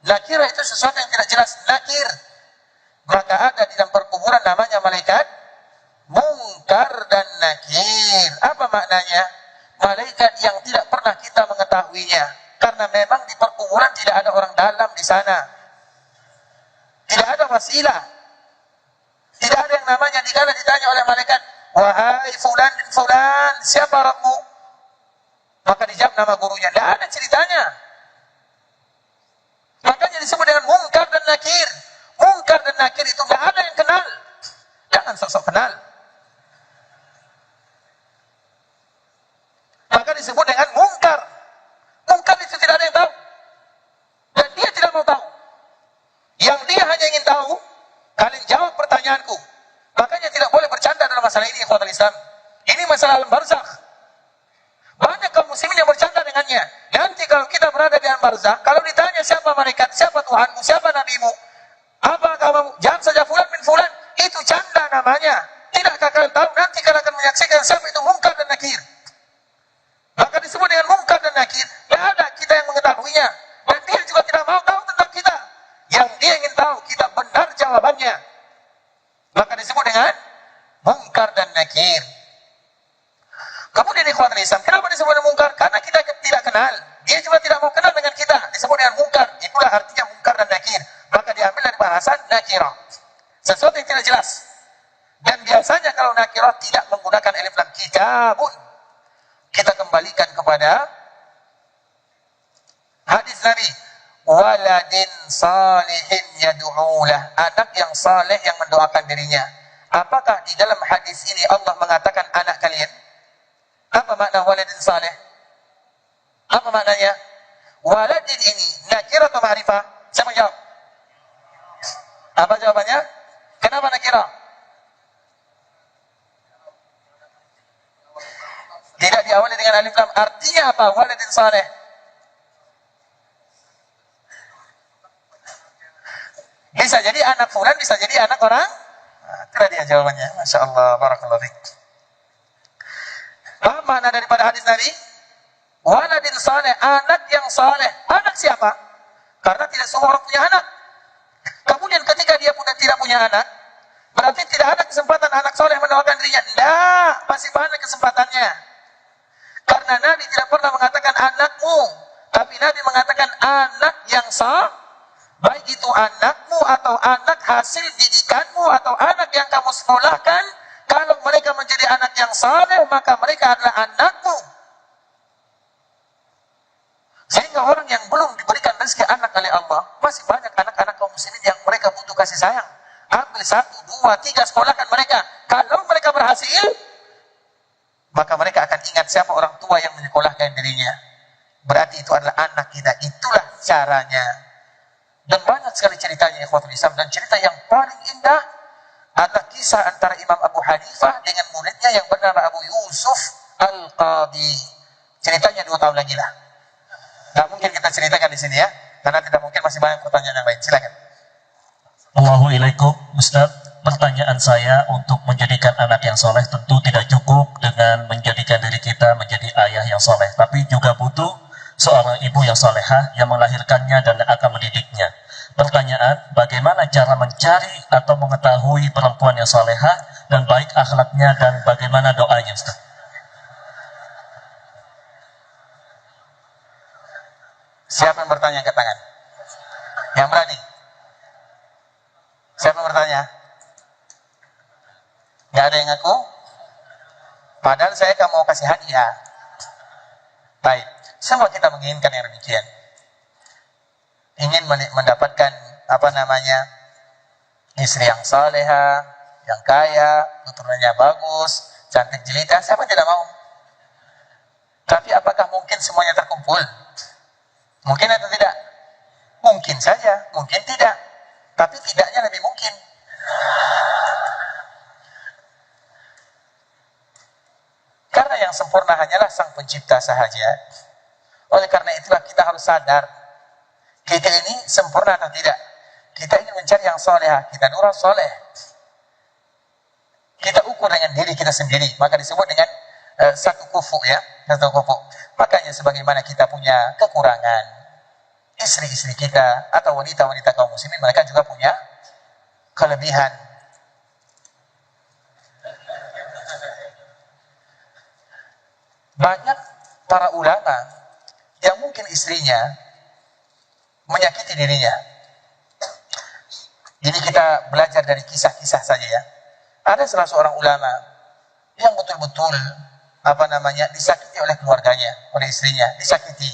Nakirah itu sesuatu yang tidak jelas, nakir. Maka ada di dalam perkuburan namanya malaikat Munkar dan Nakir. Apa maknanya? Malaikat yang tidak pernah kita mengetahuinya, karena memang di perkuburan tidak ada orang dalam di sana. Tidak ada wasilah. Tidak ada yang namanya dikala ditanya oleh malaikat, wahai fulan bin fulan, siapa Rabbu? Maka dijawab nama gurunya. Tidak ada ceritanya. Makanya disebut dengan Munkar dan Nakir. Munkar dan Nakir itu tidak ada yang kenal. Jangan sok-sok kenal. Maka disebut dengan Munkar. Munkar itu tidak ada yang tahu. Dan dia tidak mau tahu. Yang dia hanya ingin tahu, kalian jawab pertanyaanku. Makanya tidak boleh bercanda dalam masalah ini, ikhwatul Islam. Ini masalah alam barzakh. Banyak kaum muslimin yang bercanda dengannya. Nanti kalau kita berada di alam barzakh, kalau ditanya siapa malaikat, siapa Tuhanmu, siapa nabimu, apa agamamu, jawab saja fulan bin fulan. Itu canda namanya. Tidakkah kalian tahu nanti kalian akan menyaksikan siapa itu Munkar dan Nakir? Maka disebut dengan Munkar dan Nakir. Tidak ada kita yang mengetahuinya, dan dia juga tidak mau tahu tentang kita. Yang dia ingin tahu kita benar jawabannya. Maka disebut dengan Munkar dan Nakir. Kemudian ikhwatul Islam, kenapa disebut dengan Munkar? Karena kita tidak kenal. Dia juga tidak mau kenal dengan kita. Disebut dengan Munkar. Itulah artinya Munkar dan Nakir. Maka diambil dari bahasan nakirah, sesuatu yang tidak jelas. Dan biasanya kalau nakirah tidak menggunakan alif lam. Kitabun, kita kembalikan kepada hadis Nabi, waladin salihin yad'ulah, anak yang saleh yang mendoakan dirinya. Apakah di dalam hadis ini Allah mengatakan anak kalian? Apa makna waladin saleh? Apa maknanya? Waladin ini nakirah atau ma'rifah? Siapa jawab? Apa jawabannya? Kenapa nakirah? Tidak diawali dengan alif lam. Artinya apa? Waladin saleh. Bisa jadi anak fulan, bisa jadi anak orang. Nah, itulah dia jawabannya. Masya Allah, barakallahu fiik. Apa makna daripada hadis Nabi? Waladin saleh, anak yang saleh. Anak siapa? Karena tidak semua orang punya anak. Kemudian ketika dia tidak punya anak, berarti tidak ada kesempatan anak soleh mendoakan dirinya. Tidak, masih banyak kesempatannya. Karena Nabi tidak pernah mengatakan anakmu, tapi Nabi mengatakan anak yang sah, baik itu anakmu atau anak hasil didikanmu atau anak yang kamu sekolahkan. Kalau mereka menjadi anak yang saleh, maka mereka adalah anakmu. Sehingga orang yang belum diberikan rezeki anak oleh Allah, masih banyak anak-anak kaum muslimin yang mereka butuh kasih sayang. Ambil 1, 2, 3, sekolahkan mereka. Kalau mereka berhasil, maka mereka akan ingat siapa orang tua yang menyekolahkan dirinya. Berarti itu adalah anak kita. Itulah caranya. Dan banyak sekali ceritanya ikhwatul Islam. Dan cerita yang paling indah adalah kisah antara Imam Abu Hanifah dengan muridnya yang bernama Abu Yusuf Al-Qadi. Ceritanya 2 tahun lagi lah. Tidak mungkin kita ceritakan di sini ya, karena tidak mungkin, masih banyak pertanyaan yang lain. Silakan. Assalamualaikum Ustaz. Pertanyaan saya, untuk menjadikan anak yang soleh tentu tidak cukup dengan menjadikan diri kita menjadi ayah yang soleh, tapi juga butuh seorang ibu yang solehah yang melahirkannya dan akan mendidiknya. Pertanyaan, bagaimana cara mencari atau mengetahui perempuan yang solehah dan baik akhlaknya, dan bagaimana doanya Ustaz? Siapa yang bertanya, angkat tangan? Yang berani? Siapa yang bertanya? Gak ada yang ngaku? Padahal saya mau kasih hadiah. Baik, semua kita menginginkan yang demikian. Ingin mendapatkan istri yang salehah, yang kaya, keturunannya bagus, cantik jelita. Siapa tidak mau? Tapi apakah mungkin semuanya terkumpul? Mungkin atau tidak? Mungkin saja, mungkin tidak. Tapi tidaknya lebih mungkin. Karena yang sempurna hanyalah Sang Pencipta sahaja. Oleh karena itulah kita harus sadar, Kita ini sempurna atau tidak? Kita ingin mencari yang soleh, kita nurul soleh. Kita ukur dengan diri kita sendiri, maka disebut dengan satu kufu ya, satu kufu. Makanya sebagaimana kita punya kekurangan, istri-istri kita atau wanita-wanita kaum muslimin mereka juga punya kelebihan. Banyak para ulama yang mungkin istrinya menyakiti dirinya. Ini kita belajar dari kisah-kisah saja ya. Ada salah seorang ulama yang betul-betul disakiti oleh keluarganya, oleh istrinya, disakiti.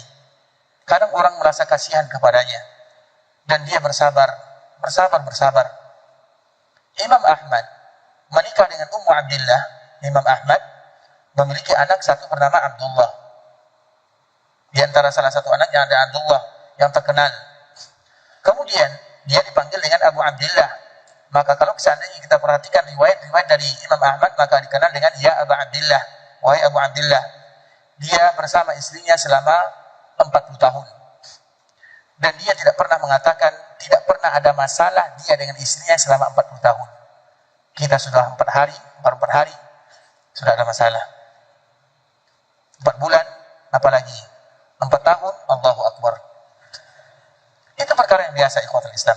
Kadang orang merasa kasihan kepadanya dan dia bersabar. Imam Ahmad menikah dengan Ummu Abdillah. Imam Ahmad memiliki anak satu bernama Abdullah. Di antara salah satu anaknya ada Abdullah yang terkenal. Kemudian dia dipanggil dengan Abu Abdillah. Maka kalau seandainya kita perhatikan riwayat-riwayat dari Imam Ahmad, maka dikenal dengan ya Abu Abdillah, wahai Abu Abdillah. Dia bersama istrinya selama 40 tahun. Dan dia tidak pernah mengatakan, tidak pernah ada masalah dia dengan istrinya selama 40 tahun. Kita sudah 4 hari, sudah ada masalah. 4 bulan, apalagi 4 tahun, Allahu Akbar. Itu perkara yang biasa ikhwatul Islam.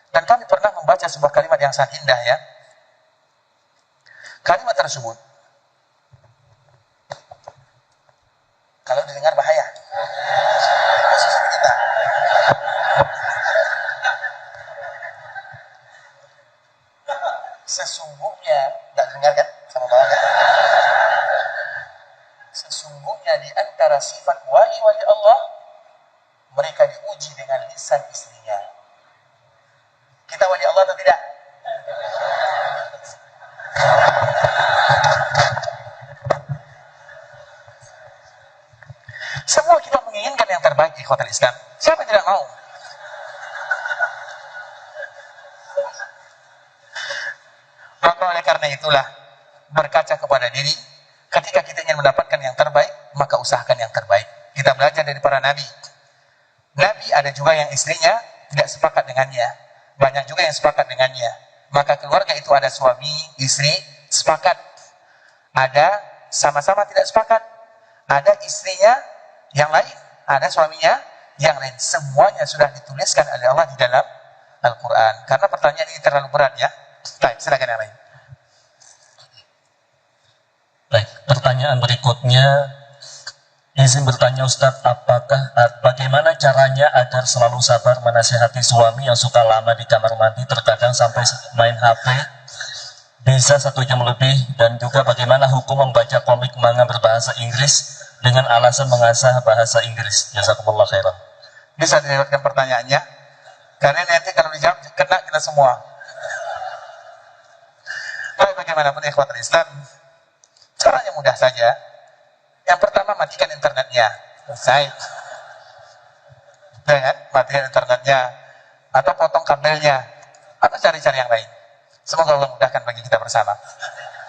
Dan kami pernah membaca sebuah kalimat yang sangat indah ya. Kalimat tersebut, kalau didengar bahaya. Posisi kita. Sesungguhnya, tidak dengar kan? Sama bawah kan? Sesungguhnya di antara sifat wali-wali Allah, mereka diuji dengan lisan istrinya. Kita wali Allah atau tidak? Semua kita menginginkan yang terbaik di ikhwatul Islam. Siapa yang tidak mau? Maka oleh karena itulah, berkaca kepada diri, ketika kita ingin mendapatkan yang terbaik, maka usahakan yang terbaik. Kita belajar dari para nabi. Nabi ada juga yang istrinya tidak sepakat dengannya. Banyak juga yang sepakat dengannya. Maka keluarga itu ada suami, istri, sepakat. Ada sama-sama tidak sepakat. Ada istrinya yang lain, ada suaminya yang lain. Semuanya sudah dituliskan oleh Allah di dalam Al-Quran. Karena pertanyaan ini terlalu berat ya. Baik, silakan yang lain. Baik, pertanyaan berikutnya, izin bertanya Ustadz, bagaimana caranya agar selalu sabar menasihati suami yang suka lama di kamar mandi, terkadang sampai main HP, bisa 1 jam lebih, dan juga bagaimana hukum membaca komik manga berbahasa Inggris dengan alasan mengasah bahasa Inggris. Jazakumullah khairan. Bisa dilewatkan pertanyaannya, karena nanti kalau dijawab kena kita semua. Baik, bagaimanapun ikhwatul Islam, caranya mudah saja. Yang pertama, matikan internetnya. Selesai. Dengan matikan internetnya, atau potong kabelnya, atau cari-cari yang lain. Semoga Allah mudahkan bagi kita bersama.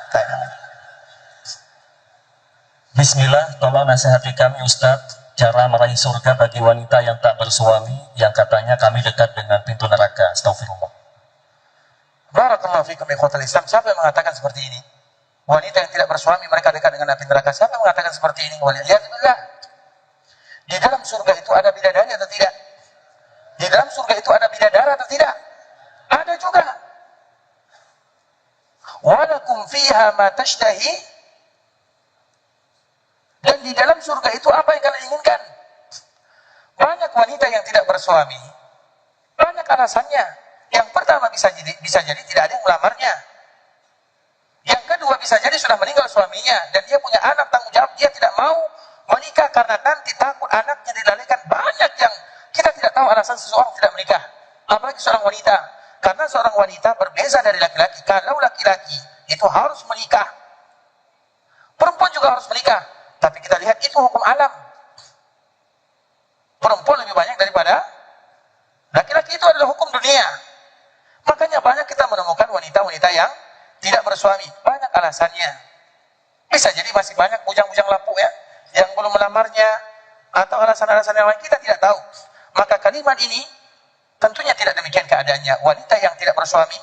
Baik. Bismillah, tolong nasihati kami Ustadz, cara meraih surga bagi wanita yang tak bersuami, yang katanya kami dekat dengan pintu neraka. Astagfirullah. Barakallahu fikum ikhwatul Islam. Siapa yang mengatakan seperti ini? Wanita yang tidak bersuami mereka dekat dengan api neraka. Siapa yang mengatakan seperti ini? Waliyadzubillah. Di dalam surga itu ada bidadari atau tidak? Di dalam surga itu ada bidadara atau tidak? Ada juga. Walakum fiha ma tashtahi. Dan di dalam surga itu apa yang kalian inginkan? Banyak wanita yang tidak bersuami. Banyak alasannya. Yang pertama bisa jadi tidak ada yang melamarnya. Yang kedua bisa jadi sudah meninggal suaminya dan dia punya anak, tanggung jawab dia tidak mau menikah karena nanti takut anaknya dilahirkan. Banyak yang kita tidak tahu alasan seseorang tidak menikah, apalagi seorang wanita. Karena seorang wanita berbeza dari laki-laki. Kalau laki-laki itu harus menikah, perempuan juga harus menikah. Tapi kita lihat itu hukum alam. Perempuan lebih banyak daripada laki-laki, itu adalah hukum dunia. Makanya banyak kita menemukan wanita-wanita yang tidak bersuami. Banyak alasannya. Bisa jadi masih banyak bujang-bujang lapuk ya, yang belum melamarnya, atau alasan-alasan yang lain kita tidak tahu. Maka kalimat ini tentunya tidak demikian keadaannya. Wanita yang tidak bersuami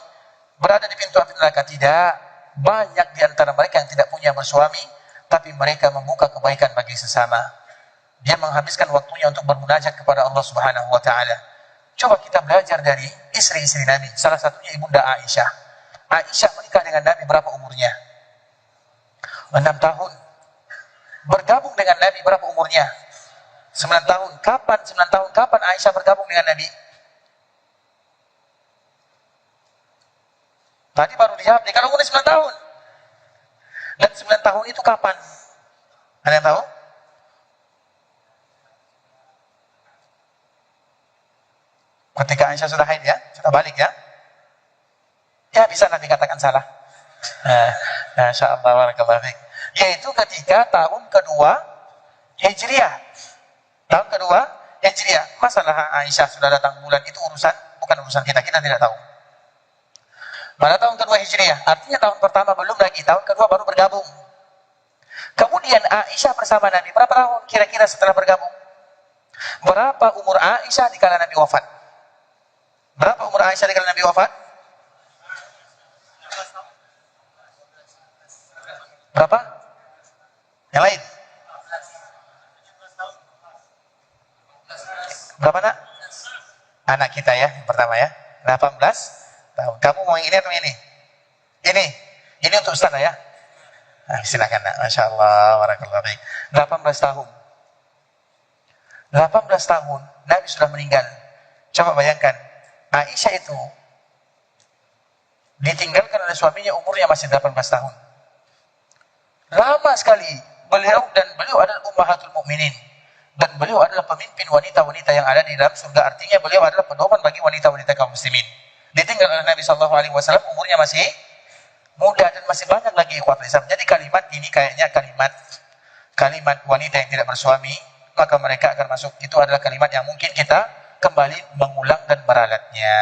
berada di pintu api neraka, tidak. Banyak di antara mereka yang tidak punya bersuami, tapi mereka membuka kebaikan bagi sesama. Dia menghabiskan waktunya untuk bermunajat kepada Allah Subhanahu wa taala. Coba kita belajar dari istri-istri Nabi. Salah satunya Ibunda Aisyah. Aisyah menikah dengan Nabi berapa umurnya? 6 tahun. Bergabung dengan Nabi berapa umurnya? 9 tahun. Kapan 9 tahun? Kapan Aisyah bergabung dengan Nabi? Tadi baru dijawab, dia kan umurnya 9 tahun. Dan 9 tahun itu kapan? Ada yang tahu? Ketika Aisyah sudah haid ya, sudah balik ya. Ya bisa nanti katakan salah. Masya Allah, barakallahu fiik. Yaitu ketika tahun kedua Hijriah. Tahun kedua Hijriah. Masalah Aisyah sudah datang bulan itu bukan urusan kita tidak tahu. Pada tahun kedua Hijriah, artinya tahun pertama belum lagi, tahun kedua baru bergabung. Kemudian Aisyah bersama Nabi berapa tahun kira-kira setelah bergabung? Berapa umur Aisyah dikala Nabi wafat? Berapa umur Aisyah dikala Nabi wafat? Berapa? Yang lain? Berapa nak? Anak kita ya, yang pertama ya. 18 tahun. Kamu mau yang ini atau ini? Ini untuk Ustaz ya. Silakan nak. Masya Allah, barakallahu fiik. 18 tahun. 18 tahun Nabi sudah meninggal. Coba bayangkan, Aisyah itu ditinggalkan oleh suaminya umurnya masih 18 tahun. Lama sekali. Beliau adalah ummahatul mukminin, dan beliau adalah pemimpin wanita-wanita yang ada di dalam surga. Artinya beliau adalah pedoman bagi wanita-wanita kaum muslimin. Ditinggal oleh Nabi SAW, umurnya masih muda dan masih banyak lagi ikhwatul Islam. Jadi kalimat ini kayaknya kalimat wanita yang tidak bersuami, maka mereka akan masuk. Itu adalah kalimat yang mungkin kita kembali mengulang dan meralatnya.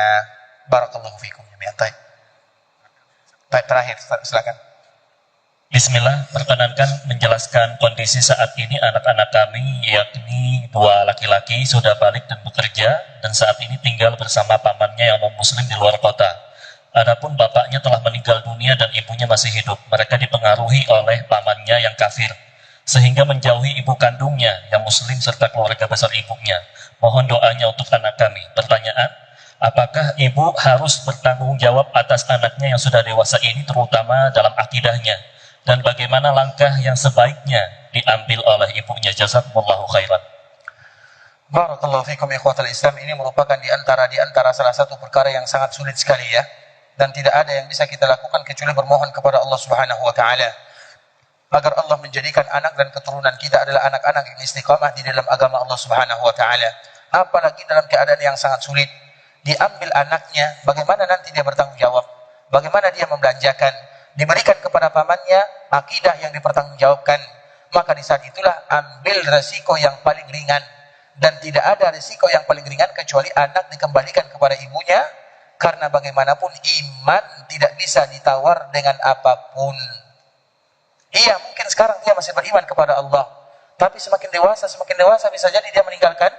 Barakallahu fikum. Baik, terakhir silakan. Bismillah, perkenankan menjelaskan kondisi saat ini anak-anak kami, yakni 2 laki-laki sudah balik dan bekerja, dan saat ini tinggal bersama pamannya yang non-muslim di luar kota. Adapun bapaknya telah meninggal dunia dan ibunya masih hidup. Mereka dipengaruhi oleh pamannya yang kafir, sehingga menjauhi ibu kandungnya yang muslim serta keluarga besar ibunya. Mohon doanya untuk anak kami. Pertanyaan, apakah ibu harus bertanggung jawab atas anaknya yang sudah dewasa ini, terutama dalam akidahnya? Dan bagaimana langkah yang sebaiknya diambil oleh ibunya? Jazakumullahu khairan. Barakallahu fikum ikhwatal Islam. Ini merupakan di antara salah satu perkara yang sangat sulit sekali ya. Dan tidak ada yang bisa kita lakukan kecuali bermohon kepada Allah Subhanahu wa taala agar Allah menjadikan anak dan keturunan kita adalah anak-anak yang istiqamah di dalam agama Allah Subhanahu wa taala. Apalagi dalam keadaan yang sangat sulit, diambil anaknya, bagaimana nanti dia bertanggung jawab? Bagaimana dia membelanjakan? Diberikan kepada pamannya akidah yang dipertanggungjawabkan, maka di saat itulah ambil resiko yang paling ringan. Dan tidak ada resiko yang paling ringan kecuali anak dikembalikan kepada ibunya, karena bagaimanapun iman tidak bisa ditawar dengan apapun. Iya, mungkin sekarang dia masih beriman kepada Allah, tapi semakin dewasa bisa jadi dia meninggalkan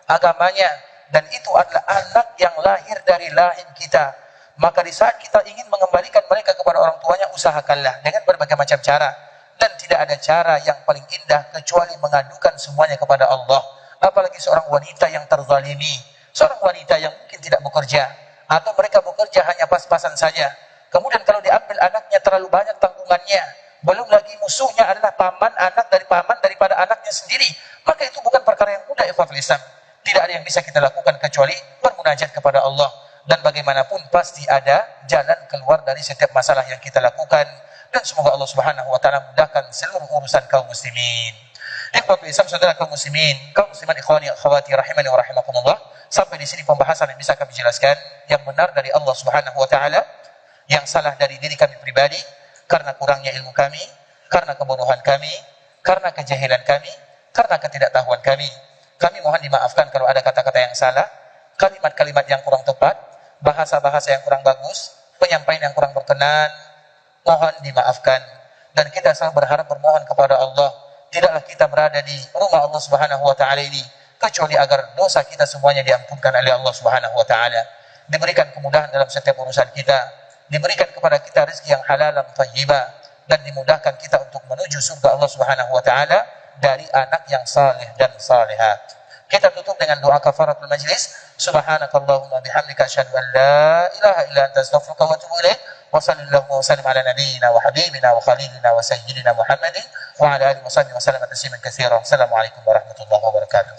agamanya, dan itu adalah anak yang lahir dari rahim kita. Maka di saat kita ingin mengembalikan mereka kepada orang tuanya, usahakanlah dengan berbagai macam cara. Dan tidak ada cara yang paling indah kecuali mengadukan semuanya kepada Allah. Apalagi seorang wanita yang terzalimi, seorang wanita yang mungkin tidak bekerja, atau mereka bekerja hanya pas-pasan saja. Kemudian kalau diambil anaknya terlalu banyak tanggungannya, belum lagi musuhnya adalah paman anak daripada anaknya sendiri, maka itu bukan perkara yang mudah ikhwatul Islam. Tidak ada yang bisa kita lakukan kecuali bermunajat kepada Allah. Dan bagaimanapun pasti ada jalan keluar dari setiap masalah yang kita lakukan. Dan semoga Allah Subhanahu wa taala mudahkan seluruh urusan kaum muslimin. Ikhwatul Islam, saudara kaum muslimin, kaum muslimat, ikhwani akhwati rahimani wa rahimakumullah. Sampai di sini pembahasan yang bisa kami jelaskan. Yang benar dari Allah Subhanahu wa taala, yang salah dari diri kami pribadi karena kurangnya ilmu kami, karena kebodohan kami, karena kejahilan kami, karena ketidaktahuan kami. Kami mohon dimaafkan kalau ada kata-kata yang salah, kalimat-kalimat yang kurang tepat, bahasa-bahasa yang kurang bagus, penyampaian yang kurang berkenan, mohon dimaafkan. Dan kita selalu berharap bermohon kepada Allah, tidaklah kita berada di rumah Allah Subhanahu wa taala ini kecuali agar dosa kita semuanya diampunkan oleh Allah Subhanahu wa taala, diberikan kemudahan dalam setiap urusan kita, diberikan kepada kita rezeki yang halal dan thayyibah, dan dimudahkan kita untuk menuju surga Allah Subhanahu wa taala dari anak yang saleh dan salehat. Kita tutup dengan doa kafaratul majlis. Subhanakallahumma bihamdika asyhadu an la ilaha illa anta astaghfiruka wa atubu ilaik. Wa sallallahu wa sallim ala nabiyyina wa habibina wa khalilina wa sayyidina Muhammadin wa ala alihi wa sahbihi wa sallam tasliman katsiran. Assalamualaikum warahmatullahi wabarakatuh.